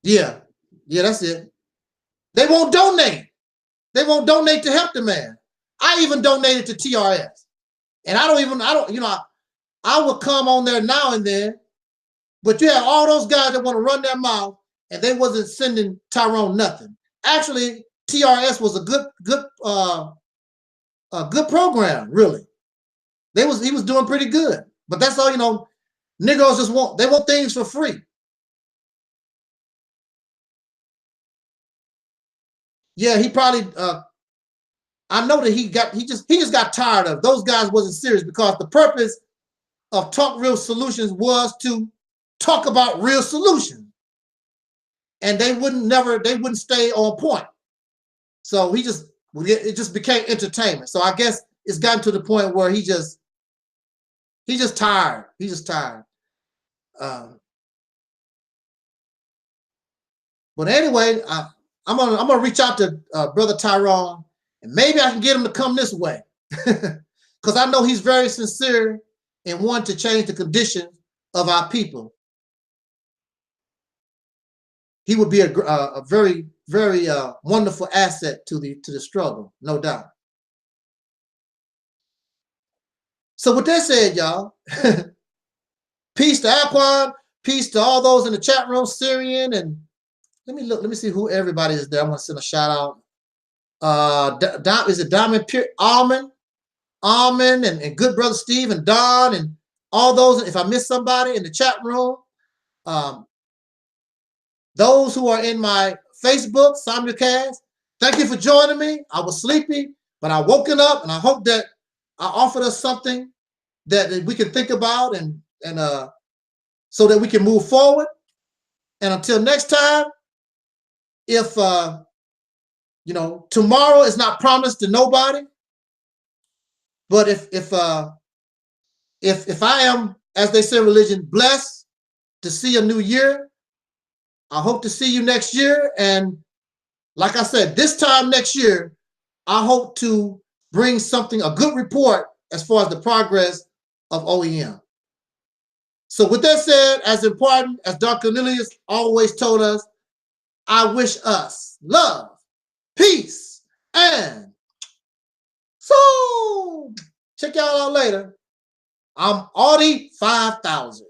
Yeah, that's it. They won't donate. They won't donate to help the man. I even donated to TRS. And I don't, you know, I will come on there now and then, but you have all those guys that want to run their mouth and they wasn't sending Tyrone nothing. Actually, TRS was a good program, really. He was doing pretty good. But that's all, you know, Negroes just want things for free. Yeah, he probably I know that he just got tired of those guys. Wasn't serious, because the purpose of Talk Real Solutions was to talk about real solutions, and they wouldn't stay on point. So it just became entertainment. So I guess it's gotten to the point where he's just tired. He's just tired. But anyway, I'm gonna reach out to Brother Tyrone, and maybe I can get him to come this way, because I know he's very sincere in wanting to change the condition of our people. He would be a very, very wonderful asset to the struggle, no doubt. So with that said, y'all, peace to Aquan, peace to all those in the chat room, Syrian, and let me see who everybody is there. I'm gonna send a shout out. Is it Diamond Almond, and good brother Steve and Don and all those. If I miss somebody in the chat room, those who are in my Facebook simulcast, thank you for joining me. I was sleepy, but I woken up, and I hope that I offered us something that we can think about and so that we can move forward. And until next time, if you know, tomorrow is not promised to nobody, but if I am, as they say in religion, blessed to see a new year, I hope to see you next year. And like I said, this time next year, I hope to bring a good report as far as the progress of OEM. So with that said, as important as Dr. Cornelius always told us, I wish us love, peace, and so check y'all out later. I'm Audi 5000.